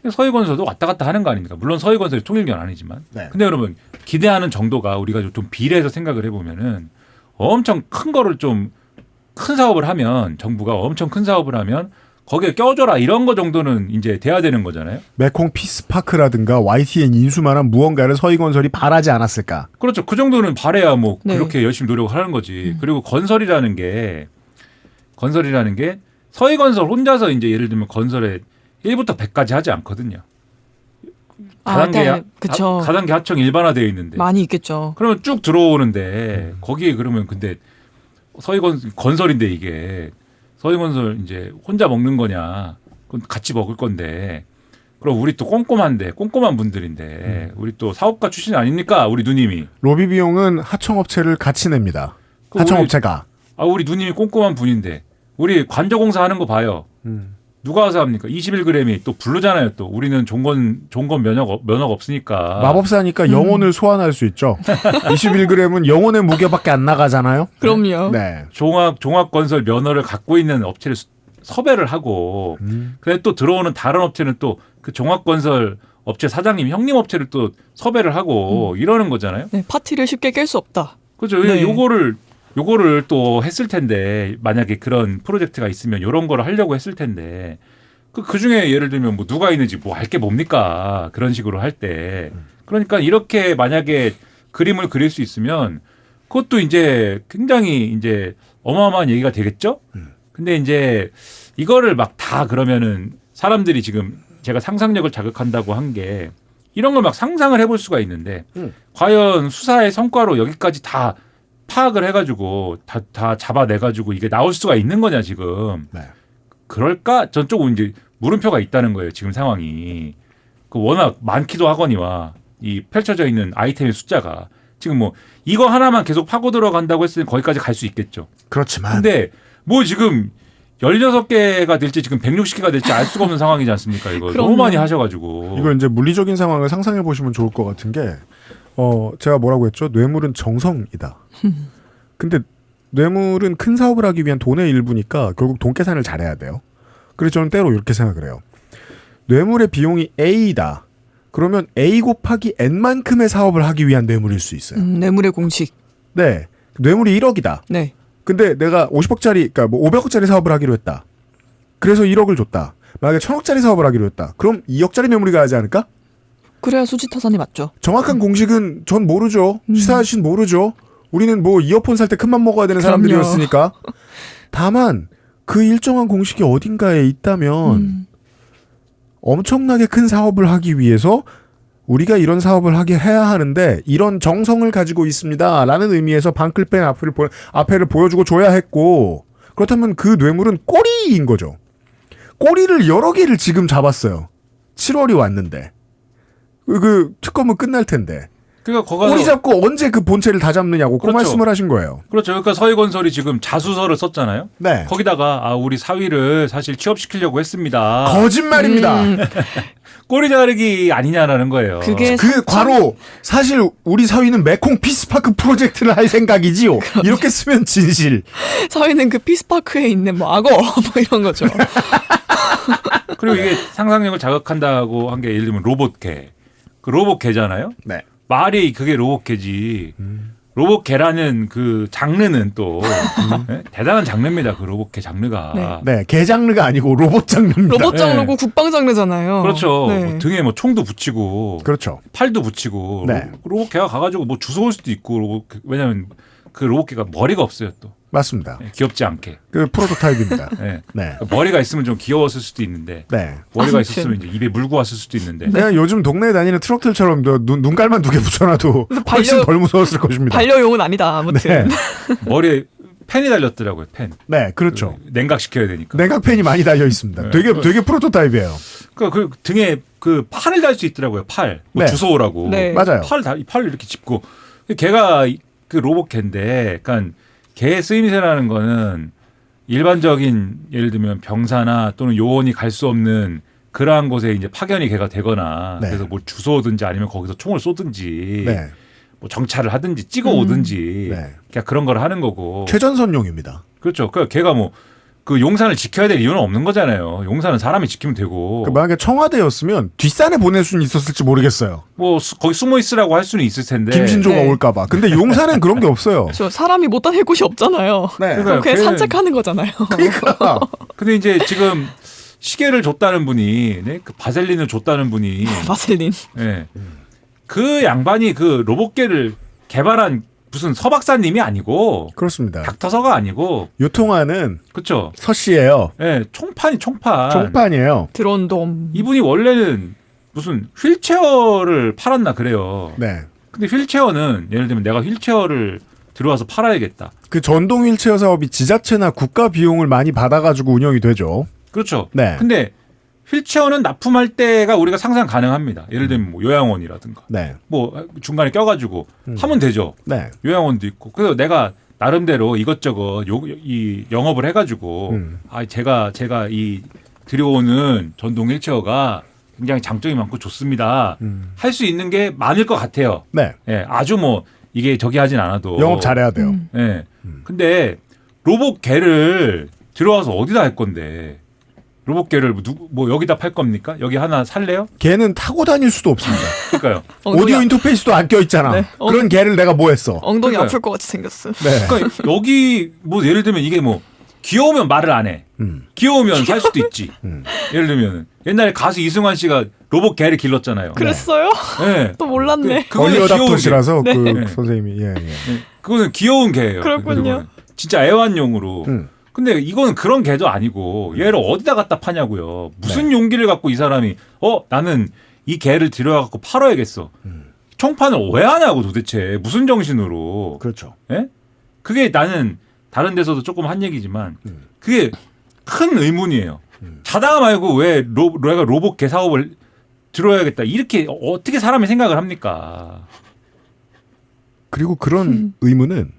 서희건설도 왔다 갔다 하는 거 아닙니까? 물론 서희건설이 통일교는 아니지만. 네. 근데 여러분 기대하는 정도가 우리가 좀 비례해서 생각을 해보면은 엄청 큰 거를 좀 큰 사업을 하면 정부가 엄청 큰 사업을 하면 거기에 껴줘라 이런 거 정도는 이제 돼야 되는 거잖아요. 메콩 피스파크라든가 YTN 인수만한 무언가를 서희건설이 바라지 않았을까? 그렇죠. 그 정도는 바래야 뭐 네. 그렇게 열심히 노력을 하는 거지. 그리고 건설이라는 게 서희건설 혼자서 이제 예를 들면 건설에 1부터 100까지 하지 않거든요. 그쵸. 가단계 하청 일반화되어 있는데. 많이 있겠죠. 그러면 쭉 들어오는데 거기에 그러면 근데 서희건설인데 이게 서희건설 이제 혼자 먹는 거냐 그건 같이 먹을 건데. 그럼 우리 또 꼼꼼한 분들인데 우리 또 사업가 출신 아닙니까? 우리 누님이. 로비 비용은 하청업체를 같이 냅니다. 그 하청업체가. 우리 누님이 꼼꼼한 분인데 우리 관저공사 하는 거 봐요. 누가 와서 합니까? 21g이 또 부르잖아요. 또 우리는 종건 면허가 없으니까. 마법사니까 영혼을 소환할 수 있죠. 21g은 영혼의 무게밖에 안 나가잖아요. 그럼요. 네. 종합건설 면허를 갖고 있는 업체를 섭외를 하고 근데 또 들어오는 다른 업체는 또 그 종합건설 업체 사장님 형님 업체를 또 섭외를 하고 이러는 거잖아요. 네, 파티를 쉽게 깰 수 없다. 그렇죠. 네. 요거를 또 했을 텐데 만약에 그런 프로젝트가 있으면 이런 거를 하려고 했을 텐데 그 중에 예를 들면 뭐 누가 있는지 뭐 할 게 뭡니까 그런 식으로 할 때 그러니까 이렇게 만약에 그림을 그릴 수 있으면 그것도 이제 굉장히 이제 어마어마한 얘기가 되겠죠. 근데 이제 이거를 막 다 그러면은 사람들이 지금 제가 상상력을 자극한다고 한 게 이런 걸 막 상상을 해볼 수가 있는데 과연 수사의 성과로 여기까지 다 파악을 해가지고 다 잡아내가지고 이게 나올 수가 있는 거냐 지금. 네. 그럴까? 전 조금 이제 물음표가 있다는 거예요. 지금 상황이. 그 워낙 많기도 하거니와 이 펼쳐져 있는 아이템의 숫자가 지금 뭐 이거 하나만 계속 파고 들어간다고 했을 때 거기까지 갈 수 있겠죠. 그렇지만. 근데 뭐 지금 16개가 될지 지금 160개가 될지 알 수가 없는 상황이지 않습니까? 이거 그럼요. 너무 많이 하셔가지고. 이거 이제 물리적인 상황을 상상해 보시면 좋을 것 같은 게, 제가 뭐라고 했죠? 뇌물은 정성이다. 근데 뇌물은 큰 사업을 하기 위한 돈의 일부니까 결국 돈 계산을 잘해야 돼요. 그래서 저는 때로 이렇게 생각을 해요. 뇌물의 비용이 A다. 그러면 A 곱하기 N만큼의 사업을 하기 위한 뇌물일 수 있어요. 뇌물의 공식. 네. 뇌물이 1억이다. 네. 근데 내가 50억짜리, 그러니까 뭐 500억짜리 사업을 하기로 했다. 그래서 1억을 줬다. 만약에 1000억짜리 사업을 하기로 했다. 그럼 2억짜리 뇌물이 가야지 않을까? 그래야 수지타산이 맞죠. 정확한 공식은 전 모르죠. 시사 아저씨는 모르죠. 우리는 뭐 이어폰 살 때 큰맘 먹어야 되는 그럼요. 사람들이었으니까. 다만 그 일정한 공식이 어딘가에 있다면 엄청나게 큰 사업을 하기 위해서 우리가 이런 사업을 하게 해야 하는데 이런 정성을 가지고 있습니다. 라는 의미에서 방클펜 앞에를 보여주고 줘야 했고 그렇다면 그 뇌물은 꼬리인 거죠. 꼬리를 여러 개를 지금 잡았어요. 7월이 왔는데. 그 특검은 끝날 텐데. 그러니까 거기서 꼬리 잡고 언제 그 본체를 다 잡느냐고 그 그렇죠. 말씀을 하신 거예요. 그렇죠. 그러니까 서희건설이 지금 자수서를 썼잖아요. 네. 거기다가 우리 사위를 사실 취업시키려고 했습니다. 거짓말입니다. 꼬리 자르기 아니냐라는 거예요. 그게 그 과로 사실 우리 사위는 메콩 피스파크 프로젝트를 할 생각이지요. 이렇게 쓰면 진실. 저희는 그 피스파크에 있는 뭐 악어 뭐 이런 거죠. 그리고 이게 상상력을 자극한다고 한 게 예를 들면 로봇개. 그 로봇개잖아요. 네. 말이 그게 로봇개지. 로봇개라는 그 장르는 또 네? 대단한 장르입니다. 그 로봇개 장르가. 네, 개 장르가 아니고 로봇 장르입니다. 로봇 장르고 네. 국방 장르잖아요. 그렇죠. 네. 뭐 등에 뭐 총도 붙이고 그렇죠. 팔도 붙이고 네. 로봇개가 가가지고 뭐 주워올 수도 있고 왜냐하면 그 로봇개가 머리가 없어요 또. 맞습니다. 네, 귀엽지 않게. 그 프로토타입입니다. 네. 네. 머리가 있으면 좀 귀여웠을 수도 있는데 네. 머리가 아무튼. 있었으면 이제 입에 물고 왔을 수도 있는데 그냥 요즘 동네에 다니는 트럭들처럼 눈깔만 2개 붙여놔도 훨씬 덜 무서웠을 것입니다. 반려용은 아니다. 아무튼. 네. 머리에 펜이 달렸더라고요. 펜. 네, 그렇죠. 냉각시켜야 되니까. 냉각팬이 많이 달려 있습니다. 네. 되게 프로토타입이에요. 그 등에 그 팔을 달 수 있더라고요. 팔. 뭐 네. 주워오라고. 네. 맞아요. 팔을 이렇게 짚고. 걔가 그 로봇개인데, 그러니까 개 쓰임새라는 거는 일반적인 예를 들면 병사나 또는 요원이 갈 수 없는 그러한 곳에 이제 파견이 걔가 되거나 네. 그래서 뭘 주워오든지 아니면 거기서 총을 쏘든지 네. 뭐 정찰을 하든지 찍어 오든지 네. 그냥 그런 걸 하는 거고. 최전선용입니다. 그렇죠. 그러니까 걔가 뭐 그 용산을 지켜야 될 이유는 없는 거잖아요. 용산은 사람이 지키면 되고. 그 만약에 청와대였으면 뒷산에 보낼 수는 있었을지 모르겠어요. 뭐 거기 숨어 있으라고 할 수는 있을 텐데. 김신조가 네. 올까봐. 근데 용산엔 그런 게 없어요. 저 사람이 못 다닐 곳이 없잖아요. 네. 그럼 그냥 걔는- 산책하는 거잖아요. 그러니까 근데 이제 지금 시계를 줬다는 분이, 네? 그 바셀린을 줬다는 분이, 바셀린. 네. 그 양반이 그 로봇개를 개발한 무슨 서박사님이 아니고 그렇습니다. 닥터서가 아니고, 요통화는 그렇죠? 서 씨예요. 네, 총판이 총판. 총판이에요. 드론돔. 이분이 원래는 무슨 휠체어를 팔았나 그래요. 네. 근데 휠체어는 예를 들면 내가 휠체어를 들어와서 팔아야겠다. 그 전동 휠체어 사업이 지자체나 국가 비용을 많이 받아가지고 운영이 되죠. 그렇죠. 네. 근데 휠체어는 납품할 때가 우리가 상상 가능합니다. 예를 들면 뭐 요양원이라든가 네. 뭐 중간에 껴가지고 하면 되죠. 네. 요양원도 있고. 그래서 내가 나름대로 이것저것 이 영업을 해가지고 제가 이 들여오는 전동 휠체어가 굉장히 장점이 많고 좋습니다. 할 수 있는 게 많을 것 같아요. 네. 예, 아주 뭐 이게 저기 하진 않아도 영업 잘해야 돼요. 예. 근데 로봇 개를 들어와서 어디다 할 건데? 로봇 개를 뭐 여기다 팔 겁니까? 여기 하나 살래요? 걔는 타고 다닐 수도 없습니다. 그러니까요. 오디오 인터페이스도 안 껴있잖아. 네. 그런 개를 내가 뭐 했어. 엉덩이 그러니까요. 아플 것 같이 생겼어. 네. 그러니까 여기 뭐 예를 들면 이게 뭐 귀여우면 말을 안 해. 귀여우면 살 수도 있지. 예를 들면 옛날에 가수 이승환 씨가 로봇 개를 길렀잖아요. 그랬어요? 네. 또 몰랐네. 그거는 귀여운 개. 얼리어답터시라서 그 네. 선생님이 예. 그거는 귀여운 개예요. 그렇군요. 그거는. 진짜 애완용으로. 근데 이거는 그런 개도 아니고 얘를 어디다 갖다 파냐고요. 무슨 용기를 갖고 이 사람이 나는 이 개를 들여갖고 팔아야겠어. 총판을 왜 하냐고 도대체. 무슨 정신으로. 그렇죠. 예? 그게 나는 다른 데서도 조금 한 얘기지만 그게 큰 의문이에요. 자다가 말고 왜 내가 로봇 개 사업을 들어야겠다. 이렇게 어떻게 사람이 생각을 합니까? 그리고 그런 의문은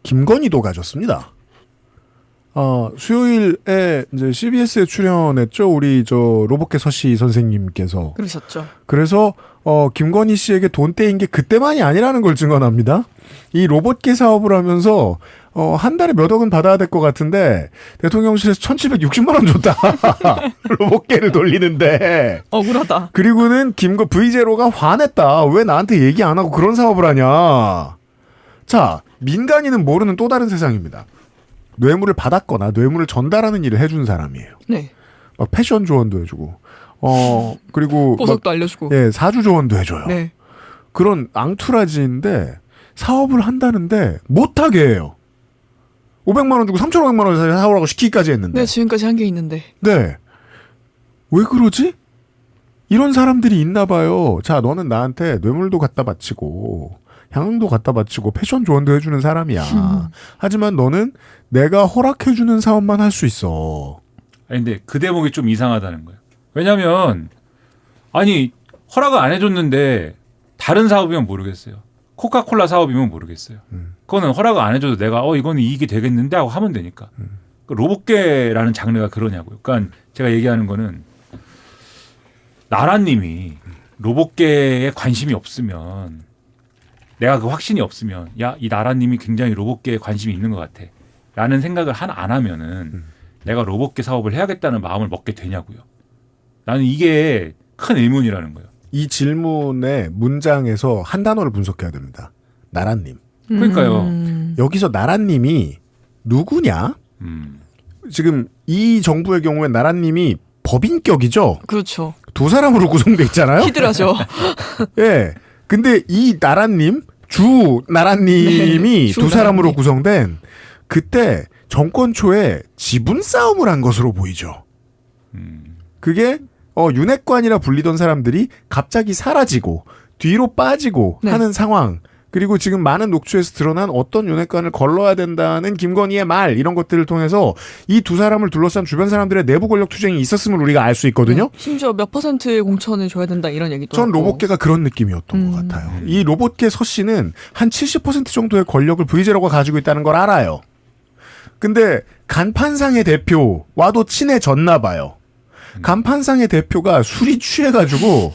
김건희도 가졌습니다. 수요일에 이제 CBS에 출연했죠. 우리 저 로봇계 서씨 선생님께서. 그러셨죠. 그래서 김건희 씨에게 돈 떼인 게 그때만이 아니라는 걸 증언합니다. 이 로봇계 사업을 하면서 한 달에 몇 억은 받아야 될 것 같은데 대통령실에서 1,760만 원 줬다. 로봇계를 돌리는데. 억울하다. 그리고는 V0가 화냈다. 왜 나한테 얘기 안 하고 그런 사업을 하냐. 자, 민간인은 모르는 또 다른 세상입니다. 뇌물을 받았거나 뇌물을 전달하는 일을 해준 사람이에요. 네. 막 패션 조언도 해주고, 그리고 보석도 알려주고. 예, 사주 조언도 해줘요. 네. 그런 앙투라지인데 사업을 한다는데 못하게 해요. 500만 원 주고 3,500만 원 사오라고 시키기까지 했는데. 네, 지금까지 한 게 있는데. 네. 왜 그러지? 이런 사람들이 있나 봐요. 자, 너는 나한테 뇌물도 갖다 바치고 향응도 갖다 바치고 패션 조언도 해주는 사람이야. 하지만 너는 내가 허락해주는 사업만 할 수 있어. 아니 근데 그 대목이 좀 이상하다는 거예요. 왜냐하면 아니 허락을 안 해줬는데 다른 사업이면 모르겠어요. 코카콜라 사업이면 모르겠어요. 그거는 허락을 안 해줘도 내가 이거는 이익이 되겠는데 하고 하면 되니까. 로봇계라는 장르가 그러냐고요. 그러니까 제가 얘기하는 거는 나라님이 로봇계에 관심이 없으면 내가 그 확신이 없으면 이 나라님이 굉장히 로봇계에 관심이 있는 것 같아 라는 생각을 안 하면은 내가 로봇계 사업을 해야겠다는 마음을 먹게 되냐고요. 나는 이게 큰 의문이라는 거예요. 이 질문의 문장에서 한 단어를 분석해야 됩니다. 나라님. 그러니까요. 여기서 나라님이 누구냐? 지금 이 정부의 경우에 나라님이 법인격이죠? 그렇죠. 두 사람으로 구성되어 있잖아요? 히드라죠. 예. 근데 이 나라님, 주 나라님이 네, 주 두 사람으로 나라님. 구성된 그때 정권 초에 지분 싸움을 한 것으로 보이죠. 그게 윤핵관이라 불리던 사람들이 갑자기 사라지고 뒤로 빠지고 네. 하는 상황. 그리고 지금 많은 녹취에서 드러난 어떤 윤핵관을 걸러야 된다는 김건희의 말 이런 것들을 통해서 이 두 사람을 둘러싼 주변 사람들의 내부 권력 투쟁이 있었음을 우리가 알 수 있거든요. 네. 심지어 몇 %의 공천을 줘야 된다 이런 얘기도 전 하고. 로봇계가 그런 느낌이었던 것 같아요. 이 로봇계 서 씨는 한 70% 정도의 권력을 V0가 가지고 있다는 걸 알아요. 근데 간판상의 대표와도 친해졌나 봐요. 간판상의 대표가 술이 취해가지고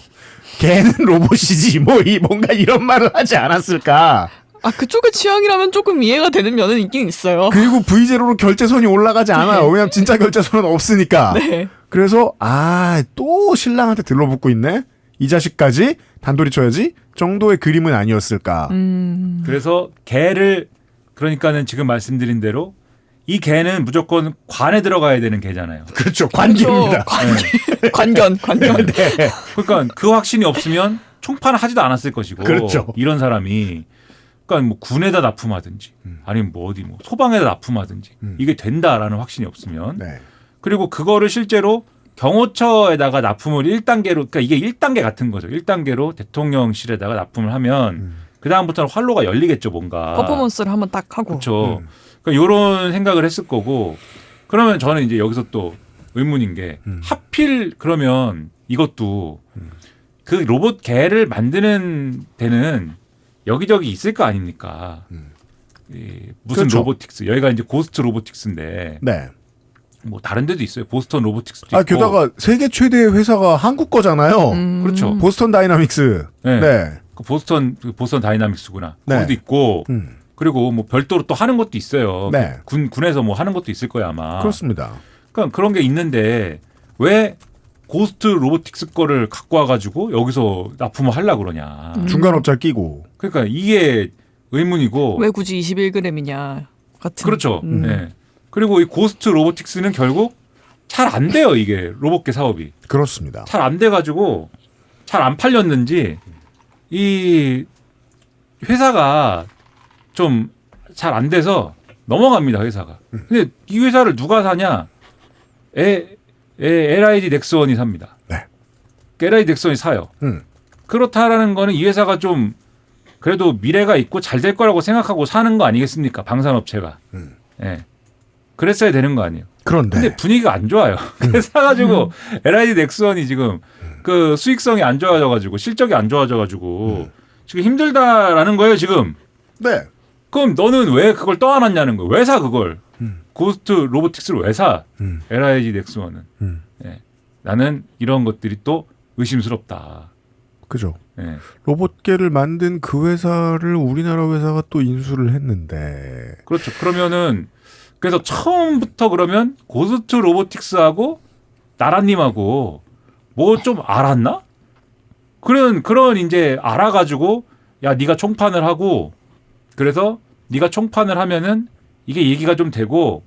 걔는 로봇이지 뭔가 이런 말을 하지 않았을까. 그쪽의 취향이라면 조금 이해가 되는 면은 있긴 있어요. 그리고 V0로 결제선이 올라가지 않아요. 왜냐면 진짜 결제선은 없으니까. 네. 그래서 또 신랑한테 들러붙고 있네. 이 자식까지 단돌이 쳐야지 정도의 그림은 아니었을까. 그래서 개를 그러니까는 지금 말씀드린 대로 이 개는 무조건 관에 들어가야 되는 개잖아요. 그렇죠. 관계입니다. 관견. 네. 그러니까 그 확신이 없으면 총판을 하지도 않았을 것이고. 그렇죠. 이런 사람이 그러니까 뭐 군에다 납품하든지 아니면 뭐 소방에다 납품하든지 이게 된다라는 확신이 없으면 네. 그리고 그거를 실제로 경호처에다가 납품을 1단계로 그러니까 이게 1단계 같은 거죠. 1단계로 대통령실에다가 납품을 하면 그다음부터는 활로가 열리겠죠, 뭔가. 퍼포먼스를 한번 딱 하고. 그렇죠. 그러니까 이런 생각을 했을 거고 그러면 저는 이제 여기서 또 의문인 게 하필 그러면 이것도 그 로봇 개를 만드는 데는 여기저기 있을 거 아닙니까? 무슨 그렇죠. 로보틱스 여기가 이제 고스트 로보틱스인데 네. 뭐 다른 데도 있어요. 보스턴 로보틱스도 있고. 아 게다가 세계 최대의 회사가 한국 거잖아요. 그렇죠. 보스턴 다이나믹스. 네. 네. 그 보스턴 다이나믹스구나. 네. 거기도 있고 그리고 뭐 별도로 또 하는 것도 있어요. 네. 군에서 뭐 하는 것도 있을 거야 아마. 그렇습니다. 그러니까 그런 게 있는데 왜 고스트 로보틱스 거를 갖고 와가지고 여기서 납품을 하려고 그러냐. 중간 업자 끼고. 그러니까 이게 의문이고. 왜 굳이 21g이냐 같은. 그렇죠. 네. 그리고 이 고스트 로보틱스는 결국 잘 안 돼요 이게 로봇계 사업이. 그렇습니다. 잘 안 돼가지고 잘 안 팔렸는지 이 회사가 좀 잘 안 돼서 넘어갑니다 회사가. 근데 이 회사를 누가 사냐? LID 넥스원이 삽니다. 네. LID 넥스원이 사요. 그렇다라는 거는 이 회사가 좀 그래도 미래가 있고 잘 될 거라고 생각하고 사는 거 아니겠습니까? 방산업체가. 예. 그랬어야 되는 거 아니에요. 그런데 근데 분위기가 안 좋아요. 그래서 사가지고 LID 넥스원이 지금 그 수익성이 안 좋아져가지고 실적이 안 좋아져가지고 지금 힘들다라는 거예요 지금. 네. 그럼 너는 왜 그걸 떠안았냐는 거예요. 왜 사 그걸? 고스트 로보틱스를 왜 사? LID 넥스원은. 예. 나는 이런 것들이 또 의심스럽다. 그죠. 예. 로봇계를 만든 그 회사를 우리나라 회사가 또 인수를 했는데. 그렇죠. 그러면은 그래서 처음부터 그러면 고스트 로보틱스하고 나라님하고 뭐 좀 알았나? 그런 이제 알아가지고 야 네가 총판을 하고 그래서 네가 총판을 하면은 이게 얘기가 좀 되고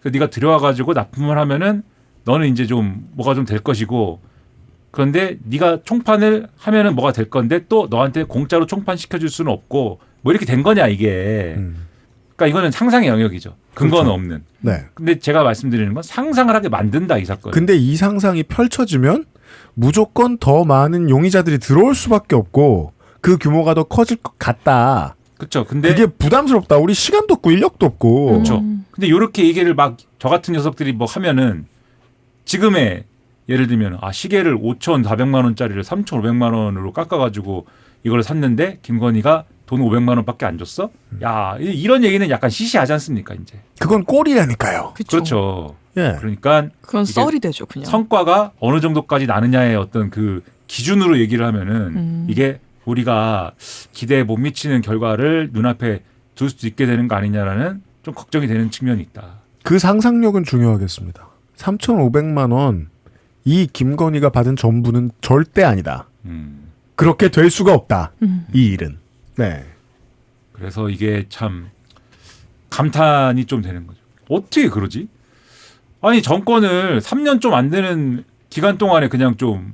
네가 들여와가지고 납품을 하면은 너는 이제 좀 뭐가 좀 될 것이고 그런데 네가 총판을 하면은 뭐가 될 건데 또 너한테 공짜로 총판 시켜줄 수는 없고 뭐 이렇게 된 거냐 이게. 그러니까 이거는 상상의 영역이죠. 근거는 그렇죠. 없는. 네. 근데 제가 말씀드리는 건 상상을 하게 만든다 이 사건. 근데 이 상상이 펼쳐지면 무조건 더 많은 용의자들이 들어올 수밖에 없고 그 규모가 더 커질 것 같다. 그렇죠. 근데 그게 부담스럽다. 우리 시간도 없고 인력도 없고. 그렇죠. 근데 이렇게 얘기를 막 저 같은 녀석들이 뭐 하면은 지금의 예를 들면 시계를 5,400만 원짜리를 3,500만 원으로 깎아가지고 이걸 샀는데 김건희가 돈 500만 원밖에 안 줬어? 야 이런 얘기는 약간 시시하지 않습니까 이제? 그건 꼴이라니까요. 그렇죠. 예. 그러니까 그건 이게 썰이 되죠 그냥. 성과가 어느 정도까지 나느냐의 어떤 그 기준으로 얘기를 하면은 이게 우리가 기대에 못 미치는 결과를 눈앞에 둘 수도 있게 되는 거 아니냐라는 좀 걱정이 되는 측면이 있다. 그 상상력은 중요하겠습니다. 3,500만 원 이 김건희가 받은 전부는 절대 아니다. 그렇게 될 수가 없다. 이 일은. 네. 그래서 이게 참 감탄이 좀 되는 거죠. 어떻게 그러지? 아니 정권을 3년 좀 안 되는 기간 동안에 그냥 좀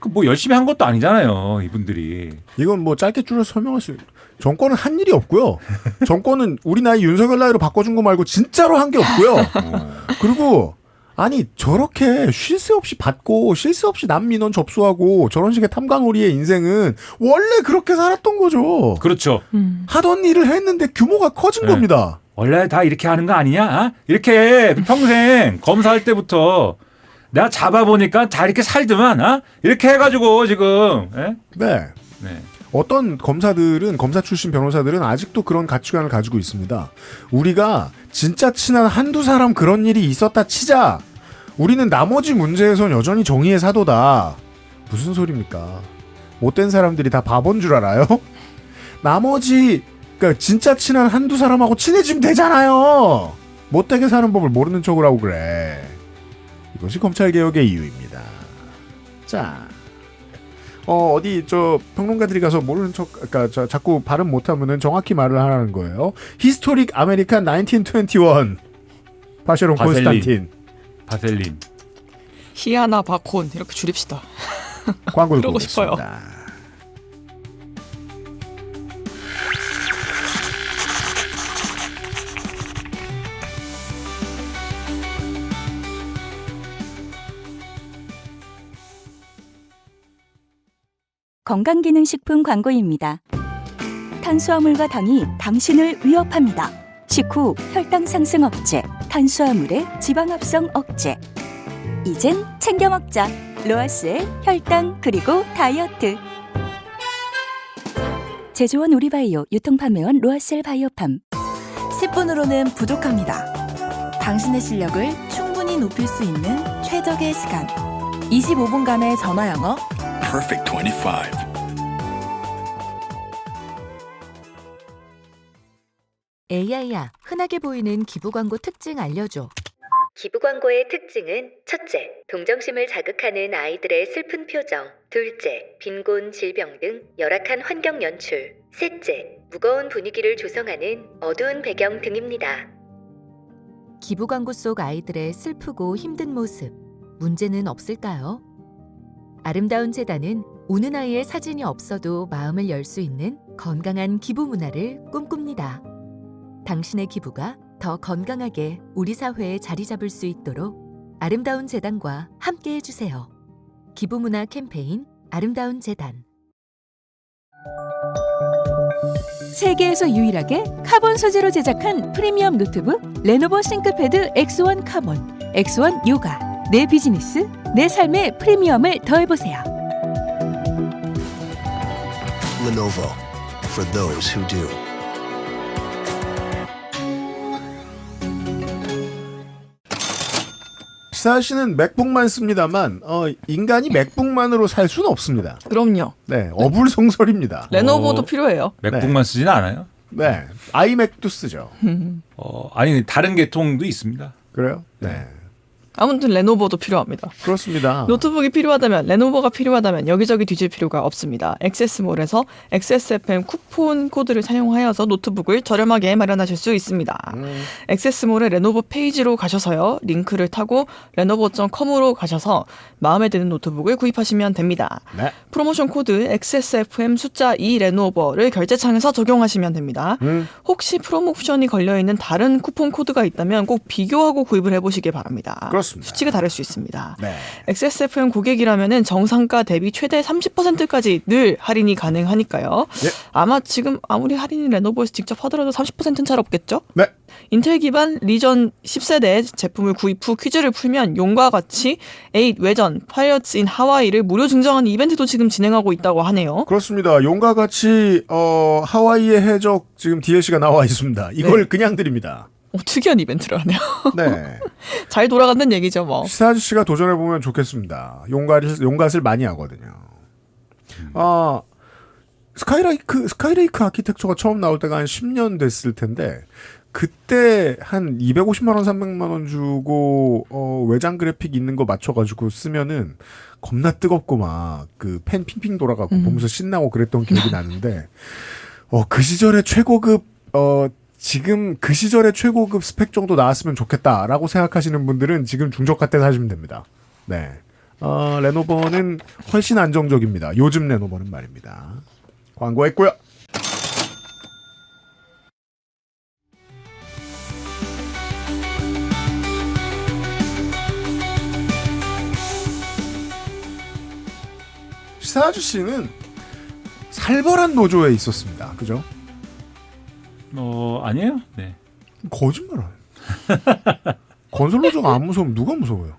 뭐 열심히 한 것도 아니잖아요. 이분들이. 이건 뭐 짧게 줄여서 설명할 수 정권은 한 일이 없고요. 정권은 우리 나이 윤석열 나이로 바꿔준 거 말고 진짜로 한 게 없고요. 그리고 아니 저렇게 쉴 새 없이 받고 쉴 새 없이 남 민원 접수하고 저런 식의 탐관오리의 인생은 원래 그렇게 살았던 거죠. 그렇죠. 하던 일을 했는데 규모가 커진 네. 겁니다. 원래 다 이렇게 하는 거 아니냐? 이렇게 평생 검사할 때부터 내가 잡아보니까 다 이렇게 살더만 이렇게 해가지고 지금 예? 네. 네. 어떤 검사들은 검사 출신 변호사들은 아직도 그런 가치관을 가지고 있습니다. 우리가 진짜 친한 한두 사람 그런 일이 있었다 치자. 우리는 나머지 문제에선 여전히 정의의 사도다. 무슨 소리입니까? 못된 사람들이 다 바본 줄 알아요? 나머지 그러니까 진짜 친한 한두 사람하고 친해지면 되잖아요. 못되게 사는 법을 모르는 척을 하고 그래. 이것이 검찰개혁의 이유입니다. 자, 어디 저 평론가들이 가서 모르는 척, 그러니까 자꾸 발음 못하면은 정확히 말을 하라는 거예요. 히스토릭 아메리칸 1921 바쉐론 바셀린. 콘스탄틴 바셀린. 히아나 바콘 이렇게 줄입시다. 광고 듣고 그러고 싶어요. 오겠습니다. 건강기능식품 광고입니다. 탄수화물과 당이 당신을 위협합니다. 식후 혈당 상승 억제, 탄수화물의 지방합성 억제. 이젠 챙겨 먹자. 로아스의 혈당 그리고 다이어트. 제조원 우리바이오, 유통판매원 로아스엘 바이오팜. 10분으로는 부족합니다. 당신의 실력을 충분히 높일 수 있는 최적의 시간. 25분간의 전화 영어. Perfect 25. AI야, 흔하게 보이는 기부 광고 특징 알려줘. 기부 광고의 특징은 첫째, 동정심을 자극하는 아이들의 슬픈 표정. 둘째, 빈곤, 질병 등 열악한 환경 연출. 셋째, 무거운 분위기를 조성하는 어두운 배경 등입니다. 기부 광고 속 아이들의 슬프고 힘든 모습, 문제는 없을까요? 아름다운 재단은 우는 아이의 사진이 없어도 마음을 열 수 있는 건강한 기부 문화를 꿈꿉니다. 당신의 기부가 더 건강하게 우리 사회에 자리 잡을 수 있도록 아름다운 재단과 함께 해주세요. 기부 문화 캠페인 아름다운 재단. 세계에서 유일하게 카본 소재로 제작한 프리미엄 노트북 레노버 싱크패드 X1 카본, X1 요가. 내 비즈니스, 내 삶의 프리미엄을 더해보세요. Lenovo for those who do. 사실은 맥북만 씁니다만 인간이 맥북만으로 살 수는 없습니다. 그럼요. 네, 어불성설입니다. 레노버도 필요해요. 맥북만 쓰지는 않아요. 네, 아이맥도 쓰죠. 아니 다른 계통도 있습니다. 그래요? 네. 아무튼 레노버도 필요합니다. 그렇습니다. 노트북이 필요하다면, 레노버가 필요하다면 여기저기 뒤질 필요가 없습니다. 액세스몰에서 XSFM 쿠폰 코드를 사용하여서 노트북을 저렴하게 마련하실 수 있습니다. 액세스몰의 레노버 페이지로 가셔서요. 링크를 타고 레노버.com으로 가셔서 마음에 드는 노트북을 구입하시면 됩니다. 네. 프로모션 코드 XSFM 숫자 2 레노버를 결제창에서 적용하시면 됩니다. 혹시 프로모션이 걸려있는 다른 쿠폰 코드가 있다면 꼭 비교하고 구입을 해보시기 바랍니다. 그렇습니다. 수치가 다를 수 있습니다. 네. XSFM 고객이라면은 정상가 대비 최대 30%까지 늘 할인이 가능하니까요. 예. 아마 지금 아무리 할인이 레노버에서 직접 하더라도 30%는 잘 없겠죠? 네. 인텔 기반 리전 10세대 제품을 구입 후 퀴즈를 풀면 용과 같이 8 외전 파이어츠 인 하와이를 무료 증정하는 이벤트도 지금 진행하고 있다고 하네요. 그렇습니다. 용과 같이 하와이의 해적 지금 DLC가 나와 있습니다. 이걸 네. 그냥 드립니다. 특이한 이벤트를 하네요. 네. 잘 돌아간다는 얘기죠, 뭐. 시사 아저씨가 도전해 보면 좋겠습니다. 용갓을 많이 하거든요. 스카이레이크 아키텍처가 처음 나올 때가 한 10년 됐을 텐데 그때 한 250만 원, 300만 원 주고 외장 그래픽 있는 거 맞춰가지고 쓰면은 겁나 뜨겁고 막 그 펜 핑핑 돌아가고 보면서 신나고 그랬던 기억이 나는데 그 시절의 최고급 지금 그 시절의 최고급 스펙 정도 나왔으면 좋겠다라고 생각하시는 분들은 지금 중저가 때 사시면 됩니다. 네. 레노버는 훨씬 안정적입니다. 요즘 레노버는 말입니다. 광고했고요. 시사 아저씨는 살벌한 노조에 있었습니다. 그죠? 아니에요? 네. 거짓말을. 건설 노조가 안 무서우면 누가 무서워요?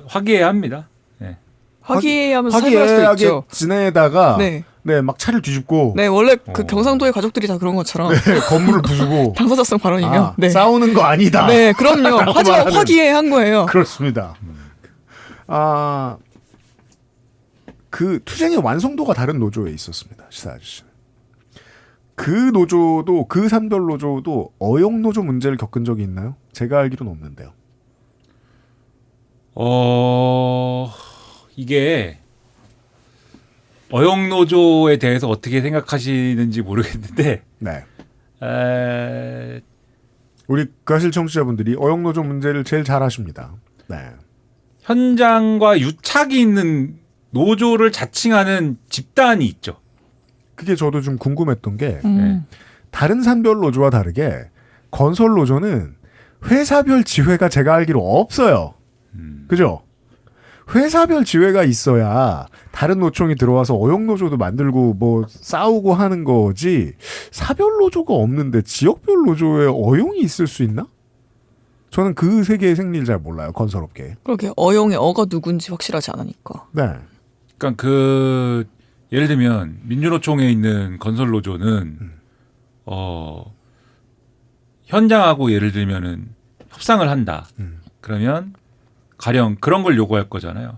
화기애애합니다. 네. 화기애애하면서 살벌할 수도 화기애애하게 있죠. 지내다가 네. 네, 막 차를 뒤집고 네, 원래 그 경상도의 가족들이 다 그런 것처럼 네, 건물을 부수고 당사자성 발언이면 네. 싸우는 거 아니다. 네, 그럼요. 하지만 말하는- 화기애애한 거예요. 그렇습니다. 그 투쟁의 완성도가 다른 노조에 있었습니다. 시사 아저씨. 그 노조도 그 산별 노조도 어용 노조 문제를 겪은 적이 있나요? 제가 알기로는 없는데요. 이게 어용 노조에 대해서 어떻게 생각하시는지 모르겠는데, 네. 우리 가실 청취자분들이 어용 노조 문제를 제일 잘 아십니다. 네. 현장과 유착이 있는 노조를 자칭하는 집단이 있죠. 그게 저도 좀 궁금했던 게 네. 다른 산별 노조와 다르게 건설 노조는 회사별 지회가 제가 알기로 없어요. 그죠? 회사별 지회가 있어야 다른 노총이 들어와서 어용 노조도 만들고 뭐 싸우고 하는 거지 사별 노조가 없는데 지역별 노조에 어용이 있을 수 있나? 저는 그 세계의 생리를 잘 몰라요. 건설업계. 그렇게 어용의 어가 누군지 확실하지 않으니까. 네. 그러니까 예를 들면 민주노총에 있는 건설노조는 현장하고 예를 들면은 협상을 한다. 그러면 가령 그런 걸 요구할 거잖아요.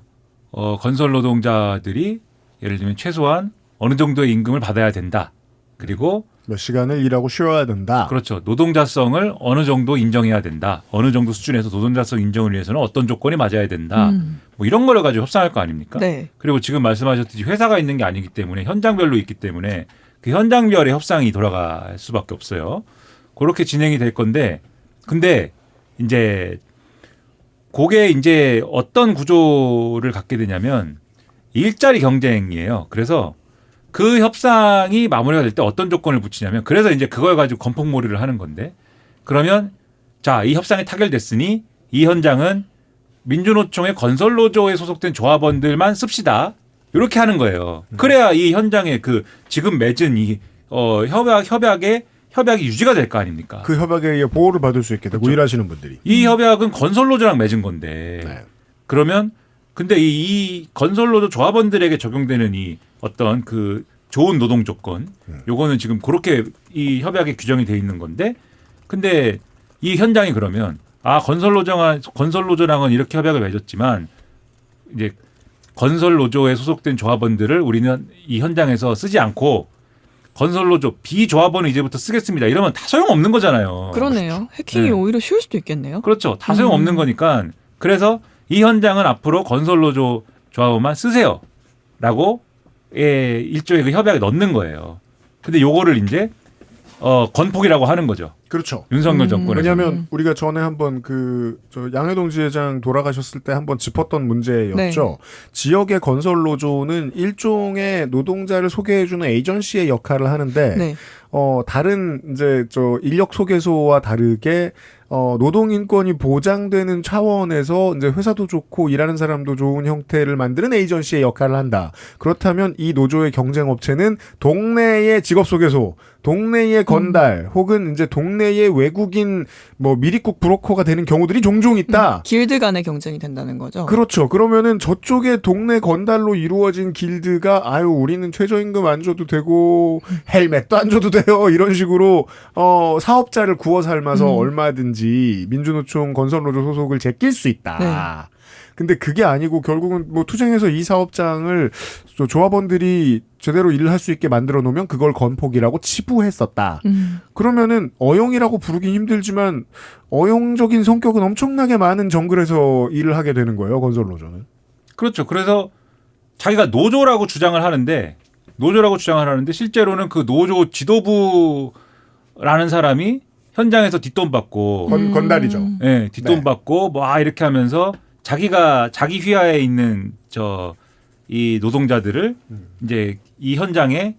건설 노동자들이 예를 들면 최소한 어느 정도의 임금을 받아야 된다. 그리고 몇 시간을 일하고 쉬어야 된다. 그렇죠. 노동자성을 어느 정도 인정해야 된다. 어느 정도 수준에서 노동자성 인정을 위해서는 어떤 조건이 맞아야 된다. 뭐 이런 걸 가지고 협상할 거 아닙니까? 네. 그리고 지금 말씀하셨듯이 회사가 있는 게 아니기 때문에 현장별로 있기 때문에 그 현장별의 협상이 돌아갈 수밖에 없어요. 그렇게 진행이 될 건데, 근데 이제 그게 이제 어떤 구조를 갖게 되냐면 일자리 경쟁이에요. 그래서 그 협상이 마무리가 될 때 어떤 조건을 붙이냐면, 그래서 이제 그걸 가지고 건폭몰이를 하는 건데, 그러면 자, 이 협상이 타결됐으니 이 현장은 민주노총의 건설노조에 소속된 조합원들만 씁시다. 이렇게 하는 거예요. 그래야 이 현장에 그 지금 맺은 이 협약이 유지가 될 거 아닙니까? 그 협약에 의해 보호를 받을 수 있게 되고 그렇죠. 일하시는 분들이. 이 협약은 건설노조랑 맺은 건데, 네. 그러면 근데 이 건설노조 조합원들에게 적용되는 이 어떤 그 좋은 노동 조건, 요거는 지금 그렇게 이 협약에 규정이 돼 있는 건데, 근데 이 현장이 그러면 건설노조랑은 이렇게 협약을 맺었지만 이제 건설노조에 소속된 조합원들을 우리는 이 현장에서 쓰지 않고 건설노조 비조합원을 이제부터 쓰겠습니다. 이러면 다 소용없는 거잖아요. 그러네요. 해킹이 네. 오히려 쉬울 수도 있겠네요. 그렇죠. 다 소용없는 거니까. 그래서 이 현장은 앞으로 건설노조 조합원만 쓰세요. 라고 일종의 그 협약에 넣는 거예요. 근데 요거를 이제 건폭이라고 하는 거죠. 그렇죠. 윤석열 정권에서. 왜냐하면 우리가 전에 한번 저 양해동 지회장 돌아가셨을 때 한번 짚었던 문제였죠. 네. 지역의 건설 노조는 일종의 노동자를 소개해주는 에이전시의 역할을 하는데 네. 다른 이제 인력 소개소와 다르게 노동 인권이 보장되는 차원에서 이제 회사도 좋고 일하는 사람도 좋은 형태를 만드는 에이전시의 역할을 한다. 그렇다면 이 노조의 경쟁 업체는 동네의 직업 소개소, 동네의 건달, 혹은 이제 동네의 외국인 미리국 브로커가 되는 경우들이 종종 있다. 길드 간의 경쟁이 된다는 거죠. 그렇죠. 그러면은 저쪽에 동네 건달로 이루어진 길드가 우리는 최저임금 안 줘도 되고 헬멧도 안 줘도 돼요. 이런 식으로 사업자를 구워 삶아서 얼마든지 민주노총 건설노조 소속을 제낄 수 있다. 네. 근데 그게 아니고 결국은 투쟁해서 이 사업장을 조합원들이 제대로 일을 할 수 있게 만들어 놓으면 그걸 건폭이라고 치부했었다. 그러면은 어용이라고 부르긴 힘들지만 어용적인 성격은 엄청나게 많은 정글에서 일을 하게 되는 거예요. 건설노조는. 그렇죠. 그래서 자기가 노조라고 주장을 하는데 실제로는 그 노조 지도부라는 사람이 현장에서 뒷돈 받고 건달이죠. 네, 뒷돈 받고 이렇게 하면서 자기 휘하에 있는 이 노동자들을 이제 이 현장에서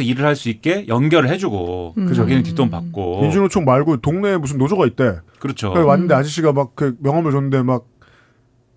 일을 할 수 있게 연결을 해주고 자기는 뒷돈 받고. 민주노총 말고 동네에 무슨 노조가 있대. 그렇죠. 왔는데 아저씨가 명함을 줬는데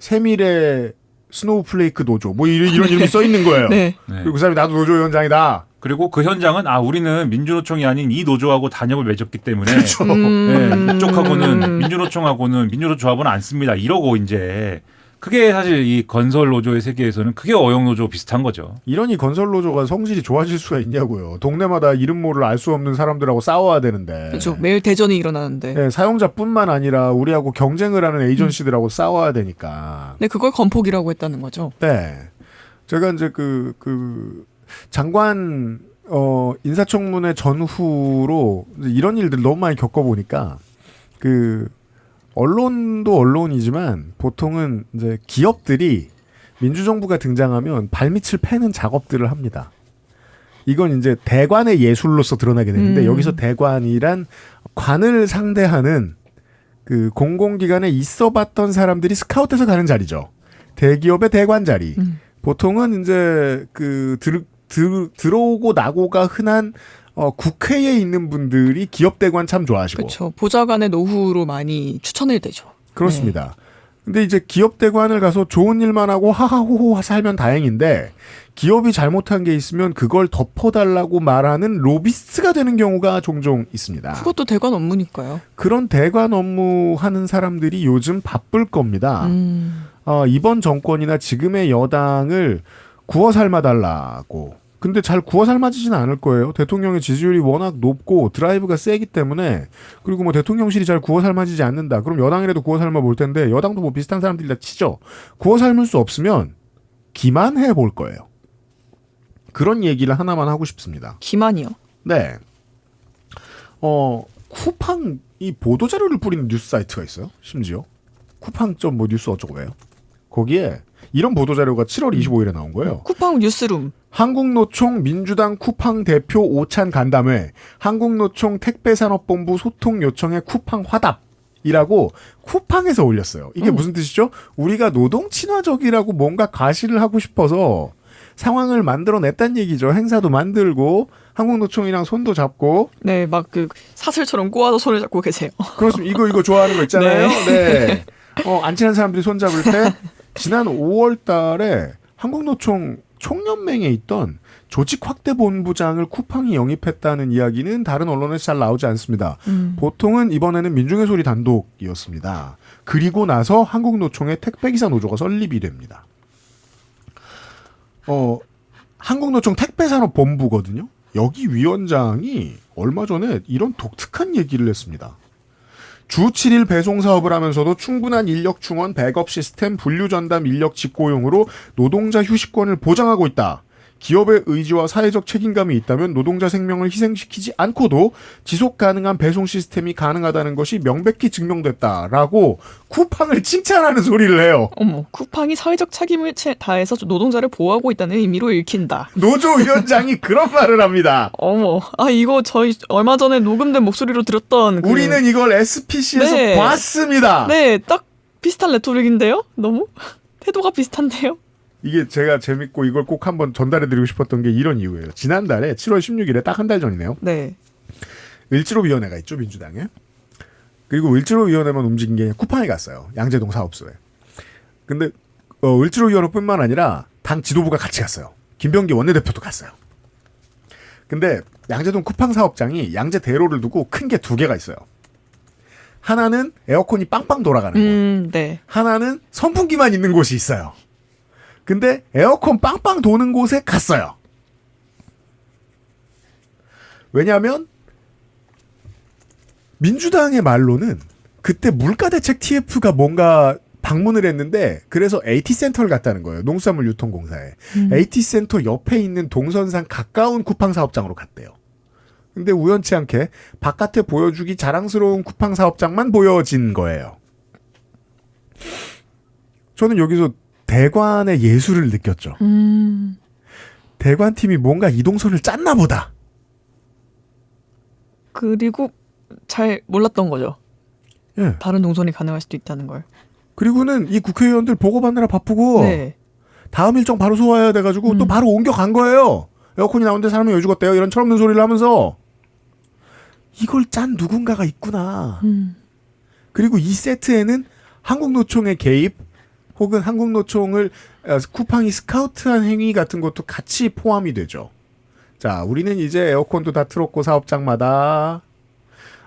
세밀의 스노우플레이크 노조 이런 이름이 써 있는 거예요. 네. 그리고 그 사람이 나도 노조 현장이다. 그리고 그 현장은 우리는 민주노총이 아닌 이 노조하고 단협을 맺었기 때문에 그렇죠. 네, 이쪽하고는 민주노총하고는 민주노조 조합은 안 씁니다. 이러고 이제 그게 사실 이 건설노조의 세계에서는 그게 어용노조 비슷한 거죠. 이러니 건설노조가 성질이 좋아질 수가 있냐고요. 동네마다 이름 모를 알 수 없는 사람들하고 싸워야 되는데. 그렇죠. 매일 대전이 일어나는데. 네, 사용자뿐만 아니라 우리하고 경쟁을 하는 에이전시들하고 싸워야 되니까. 네, 그걸 건폭이라고 했다는 거죠. 네. 제가 이제 장관 인사청문회 전후로 이런 일들 너무 많이 겪어보니까 언론도 언론이지만 보통은 이제 기업들이 민주정부가 등장하면 발밑을 패는 작업들을 합니다. 이건 이제 대관의 예술로서 드러나게 되는데 여기서 대관이란 관을 상대하는 공공기관에 있어봤던 사람들이 스카우트해서 가는 자리죠. 대기업의 대관 자리. 보통은 이제 들어오고 나고가 흔한 국회에 있는 분들이 기업 대관 참 좋아하시고. 그렇죠. 보좌관의 노후로 많이 추천을 되죠. 그렇습니다. 근데 이제 기업 대관을 가서 좋은 일만 하고 하하호호 살면 다행인데 기업이 잘못한 게 있으면 그걸 덮어달라고 말하는 로비스트가 되는 경우가 종종 있습니다. 그것도 대관 업무니까요. 그런 대관 업무 하는 사람들이 요즘 바쁠 겁니다. 이번 정권이나 지금의 여당을 구워 삶아달라고. 근데 잘 구워 삶아지지는 않을 거예요. 대통령의 지지율이 워낙 높고 드라이브가 세기 때문에 그리고 뭐 대통령실이 잘 구워 삶아지지 않는다. 그럼 여당이라도 구워 삶아 볼 텐데 여당도 뭐 비슷한 사람들이 다 치죠. 구워 삶을 수 없으면 기만해 볼 거예요. 그런 얘기를 하나만 하고 싶습니다. 기만이요? 네. 쿠팡이 보도자료를 뿌리는 뉴스 사이트가 있어요. 심지어. 쿠팡 뭐 뉴스 어쩌고 왜요. 거기에 이런 보도자료가 7월 25일에 나온 거예요. 쿠팡 뉴스룸. 한국노총 민주당 쿠팡 대표 오찬 간담회, 한국노총 택배산업본부 소통 요청에 쿠팡 화답이라고 쿠팡에서 올렸어요. 이게 무슨 뜻이죠? 우리가 노동 친화적이라고 뭔가 과시를 하고 싶어서 상황을 만들어냈단 얘기죠. 행사도 만들고 한국노총이랑 손도 잡고. 네, 막 그 사슬처럼 꼬아서 손을 잡고 계세요. 그렇습니다. 이거 좋아하는 거 있잖아요. 네. 안 친한 사람들이 손 잡을 때 지난 5월 달에 한국노총 총연맹에 있던 조직확대본부장을 쿠팡이 영입했다는 이야기는 다른 언론에서 잘 나오지 않습니다. 보통은 이번에는 민중의 소리 단독이었습니다. 그리고 나서 한국노총의 택배기사 노조가 설립이 됩니다. 한국노총 택배산업본부거든요. 여기 위원장이 얼마 전에 이런 독특한 얘기를 했습니다. 주 7일 배송 사업을 하면서도 충분한 인력 충원, 백업 시스템, 분류 전담 인력 직고용으로 노동자 휴식권을 보장하고 있다. 기업의 의지와 사회적 책임감이 있다면 노동자 생명을 희생시키지 않고도 지속 가능한 배송 시스템이 가능하다는 것이 명백히 증명됐다라고 쿠팡을 칭찬하는 소리를 해요. 어머, 쿠팡이 사회적 책임을 다해서 노동자를 보호하고 있다는 의미로 읽힌다. 노조 위원장이 그런 말을 합니다. 어머, 이거 저희 얼마 전에 녹음된 목소리로 들었던 우리는 이걸 SPC에서 네. 봤습니다. 네, 딱 비슷한 레토릭인데요? 너무 태도가 비슷한데요? 이게 제가 재밌고 이걸 꼭 한번 전달해드리고 싶었던 게 이런 이유예요. 지난달에 7월 16일에 딱 한 달 전이네요. 네. 을지로위원회가 있죠, 민주당에. 그리고 을지로위원회만 움직인 게 쿠팡에 갔어요. 양재동 사업소에. 근데 을지로위원회뿐만 아니라 당 지도부가 같이 갔어요. 김병기 원내대표도 갔어요. 근데 양재동 쿠팡 사업장이 양재 대로를 두고 큰 게 두 개가 있어요. 하나는 에어컨이 빵빵 돌아가는 곳. 네. 하나는 선풍기만 있는 곳이 있어요. 근데 에어컨 빵빵 도는 곳에 갔어요. 왜냐하면 민주당의 말로는 그때 물가대책 TF가 뭔가 방문을 했는데 그래서 AT센터를 갔다는 거예요. 농수산물 유통공사에. AT센터 옆에 있는 동선상 가까운 쿠팡 사업장으로 갔대요. 근데 우연치 않게 바깥에 보여주기 자랑스러운 쿠팡 사업장만 보여진 거예요. 저는 여기서 대관의 예술을 느꼈죠. 대관팀이 뭔가 이동선을 짰나 보다. 그리고 잘 몰랐던 거죠. 예. 다른 동선이 가능할 수도 있다는 걸. 그리고는 이 국회의원들 보고 받느라 바쁘고 네. 다음 일정 바로 소화해야 돼가지고 또 바로 옮겨간 거예요. 에어컨이 나오는데 사람이 왜 죽었대요? 이런 철없는 소리를 하면서 이걸 짠 누군가가 있구나. 그리고 이 세트에는 한국노총의 개입 혹은 한국노총을 쿠팡이 스카우트한 행위 같은 것도 같이 포함이 되죠. 자, 우리는 이제 에어컨도 다 틀었고 사업장마다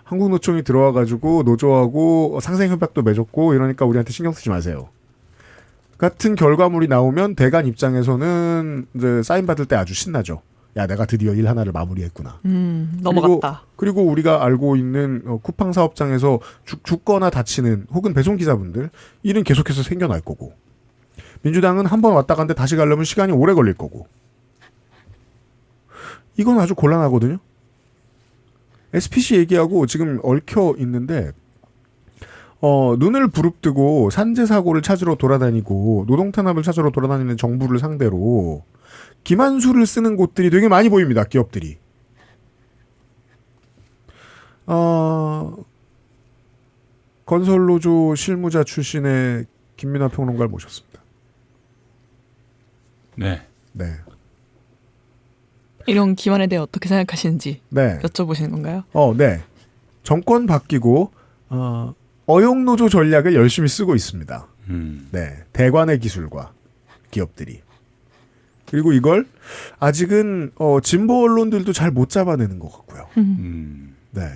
한국노총이 들어와가지고 노조하고 상생협약도 맺었고 이러니까 우리한테 신경 쓰지 마세요. 같은 결과물이 나오면 대관 입장에서는 이제 사인 받을 때 아주 신나죠. 야, 내가 드디어 일 하나를 마무리했구나. 넘어갔다. 그리고 우리가 알고 있는 쿠팡 사업장에서 죽거나 다치는 혹은 배송기사분들 일은 계속해서 생겨날 거고 민주당은 한 번 왔다 갔는데 다시 가려면 시간이 오래 걸릴 거고 이건 아주 곤란하거든요. SPC 얘기하고 지금 얽혀 있는데 눈을 부릅뜨고 산재 사고를 찾으러 돌아다니고 노동 탄압을 찾으러 돌아다니는 정부를 상대로 기만수를 쓰는 곳들이 되게 많이 보입니다. 기업들이. 건설노조 실무자 출신의 김민하 평론가를 모셨습니다. 네. 네. 이런 기만에 대해 어떻게 생각하시는지 네. 여쭤보시는 건가요? 네. 정권 바뀌고 어용노조 전략을 열심히 쓰고 있습니다. 네, 대관의 기술과 기업들이. 그리고 이걸 아직은 진보 언론들도 잘 못 잡아내는 것 같고요. 네.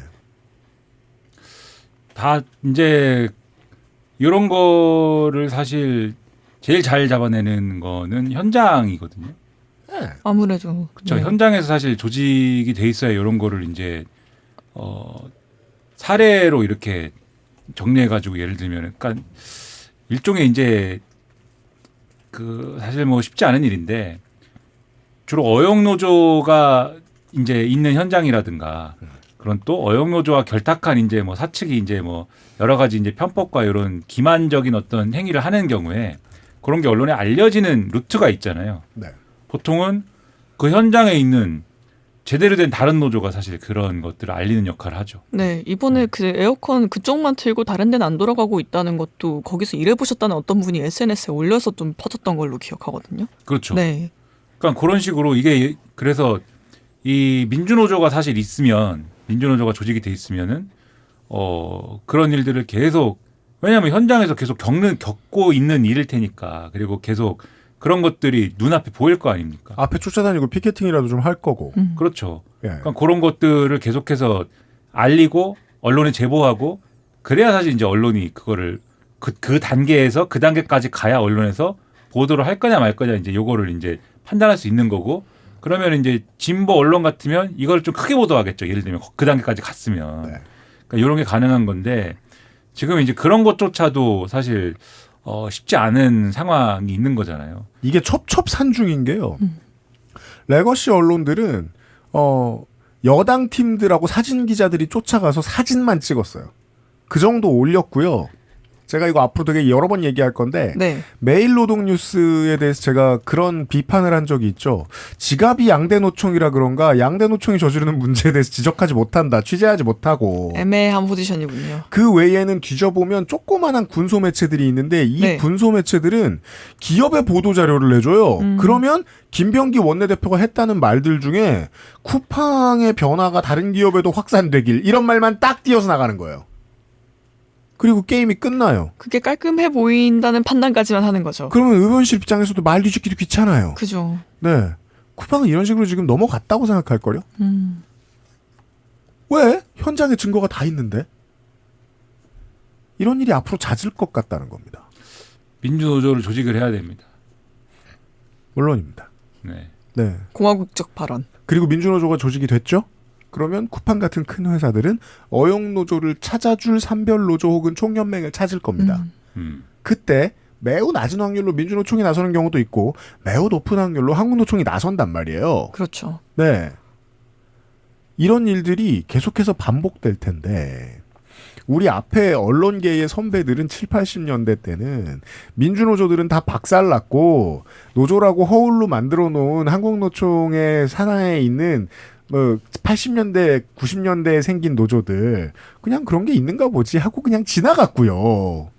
다 이제 이런 거를 사실 제일 잘 잡아내는 거는 현장이거든요. 네. 아무래도 그렇죠. 네. 현장에서 사실 조직이 돼 있어야 이런 거를 이제 사례로 이렇게 정리해가지고 예를 들면, 그러니까 일종의 이제 그 사실 뭐 쉽지 않은 일인데 주로 어용노조가 이제 있는 현장이라든가 그런 또 어용노조와 결탁한 이제 뭐 사측이 이제 뭐 여러 가지 이제 편법과 이런 기만적인 어떤 행위를 하는 경우에 그런 게 언론에 알려지는 루트가 있잖아요. 네. 보통은 그 현장에 있는 제대로 된 다른 노조가 사실 그런 것들을 알리는 역할을 하죠. 네, 이번에 그 에어컨 그쪽만 틀고 다른 데는 안 돌아가고 있다는 것도 거기서 일해보셨다는 어떤 분이 SNS에 올려서 좀 퍼졌던 걸로 기억하거든요. 그렇죠. 네. 그러니까 그런 식으로 이게 그래서 이 민주노조가 사실 있으면 민주노조가 조직이 돼 있으면은 그런 일들을 계속, 왜냐하면 현장에서 계속 겪고 있는 일일 테니까, 그리고 계속 그런 것들이 눈앞에 보일 거 아닙니까? 앞에 쫓아다니고 피켓팅이라도 좀 할 거고. 그렇죠. 예. 그러니까 그런 것들을 계속해서 알리고 언론에 제보하고 그래야 사실 이제 언론이 그거를 그 단계에서 그 단계까지 가야 언론에서 보도를 할 거냐 말 거냐 이제 요거를 이제 판단할 수 있는 거고, 그러면 이제 진보 언론 같으면 이걸 좀 크게 보도하겠죠. 예를 들면 그 단계까지 갔으면. 네. 그러니까 이런 게 가능한 건데 지금 이제 그런 것조차도 사실 쉽지 않은 상황이 있는 거잖아요. 이게 첩첩산중인 게요. 레거시 언론들은 여당 팀들하고 사진 기자들이 쫓아가서 사진만 찍었어요. 그 정도 올렸고요. 제가 이거 앞으로 되게 여러 번 얘기할 건데 네. 매일노동뉴스에 대해서 제가 그런 비판을 한 적이 있죠. 지갑이 양대노총이라 그런가 양대노총이 저지르는 문제에 대해서 지적하지 못한다. 취재하지 못하고. 애매한 포지션이군요. 그 외에는 뒤져보면 조그만한 군소 매체들이 있는데 이 네. 군소 매체들은 기업의 보도자료를 내줘요. 그러면 김병기 원내대표가 했다는 말들 중에 쿠팡의 변화가 다른 기업에도 확산되길 이런 말만 딱 띄어서 나가는 거예요. 그리고 게임이 끝나요. 그게 깔끔해 보인다는 판단까지만 하는 거죠. 그러면 의원실 입장에서도 말 뒤집기도 귀찮아요. 그죠. 네. 쿠팡은 이런 식으로 지금 넘어갔다고 생각할걸요? 왜? 현장에 증거가 다 있는데? 이런 일이 앞으로 잦을 것 같다는 겁니다. 민주노조를 조직을 해야 됩니다. 물론입니다. 네. 네. 공화국적 발언. 그리고 민주노조가 조직이 됐죠? 그러면 쿠팡 같은 큰 회사들은 어용노조를 찾아줄 산별노조 혹은 총연맹을 찾을 겁니다. 그때 매우 낮은 확률로 민주노총이 나서는 경우도 있고 매우 높은 확률로 한국노총이 나선단 말이에요. 그렇죠. 네. 이런 일들이 계속해서 반복될 텐데 우리 앞에 언론계의 선배들은 7, 80년대 때는 민주노조들은 다 박살났고 노조라고 허울로 만들어 놓은 한국노총의 산하에 있는 뭐 80년대, 90년대에 생긴 노조들 그냥 그런 게 있는가 보지 하고 그냥 지나갔고요.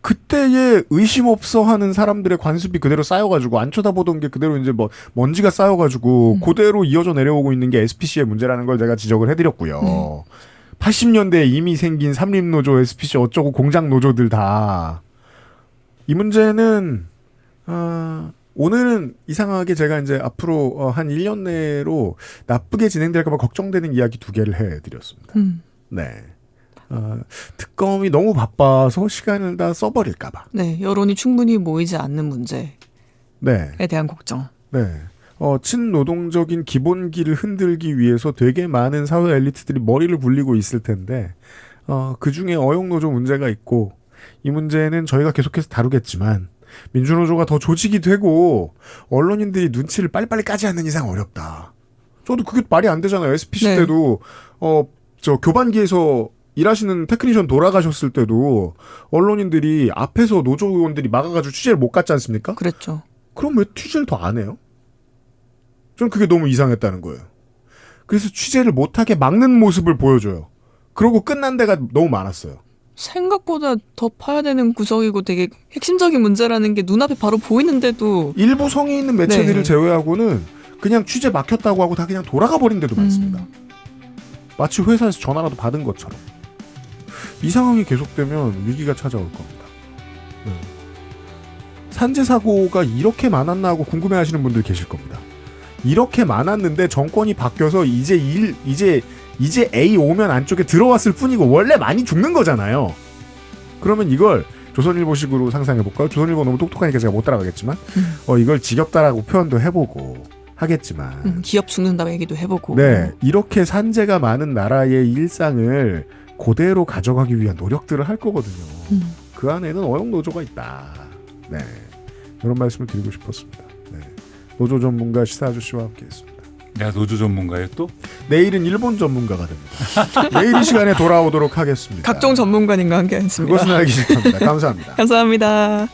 그때에 의심 없어 하는 사람들의 관습이 그대로 쌓여가지고 안 쳐다보던 게 그대로 이제 뭐 먼지가 쌓여가지고 그대로 이어져 내려오고 있는 게 SPC의 문제라는 걸 제가 지적을 해드렸고요. 80년대에 이미 생긴 삼림노조, SPC 어쩌고 공장 노조들 다 이 문제는 오늘은 이상하게 제가 이제 앞으로 한 1년 내로 나쁘게 진행될까 봐 걱정되는 이야기 2개를 해드렸습니다. 네. 특검이 너무 바빠서 시간을 다 써버릴까 봐. 네, 여론이 충분히 모이지 않는 문제에 네. 대한 걱정. 네. 친노동적인 기본기를 흔들기 위해서 되게 많은 사회 엘리트들이 머리를 굴리고 있을 텐데 그중에 어용노조 문제가 있고 이 문제는 저희가 계속해서 다루겠지만 민주노조가 더 조직이 되고 언론인들이 눈치를 빨리빨리 까지 않는 이상 어렵다. 저도 그게 말이 안 되잖아요. SPC 네. 때도 저 교반기에서 일하시는 테크니션 돌아가셨을 때도 언론인들이 앞에서 노조 의원들이 막아가지고 취재를 못 갔지 않습니까? 그랬죠. 그럼 왜 취재를 더 안 해요? 저는 그게 너무 이상했다는 거예요. 그래서 취재를 못하게 막는 모습을 보여줘요. 그러고 끝난 데가 너무 많았어요. 생각보다 더 파야 되는 구석이고 되게 핵심적인 문제라는 게 눈앞에 바로 보이는데도 일부 성의 있는 매체들을 네. 제외하고는 그냥 취재 막혔다고 하고 다 그냥 돌아가 버린 데도 많습니다. 마치 회사에서 전화라도 받은 것처럼. 이 상황이 계속되면 위기가 찾아올 겁니다. 네. 산재 사고가 이렇게 많았나 하고 궁금해하시는 분들 계실 겁니다. 이렇게 많았는데 정권이 바뀌어서 이제 A 오면 안쪽에 들어왔을 뿐이고 원래 많이 죽는 거잖아요. 그러면 이걸 조선일보식으로 상상해볼까요? 조선일보 너무 똑똑하니까 제가 못 따라가겠지만 이걸 지겹다라고 표현도 해보고 하겠지만 기업 죽는다고 얘기도 해보고 네, 이렇게 산재가 많은 나라의 일상을 그대로 가져가기 위한 노력들을 할 거거든요. 그 안에는 어용노조가 있다. 네, 이런 말씀을 드리고 싶었습니다. 네. 노조 전문가 시사 아저씨와 함께했습니다. 내가 노조 전문가예요 또? 내일은 일본 전문가가 됩니다. 내일 이 시간에 돌아오도록 하겠습니다. 각종 전문가님과 함께했습니다. 그것은 알기 싫답니다. 감사합니다. 감사합니다.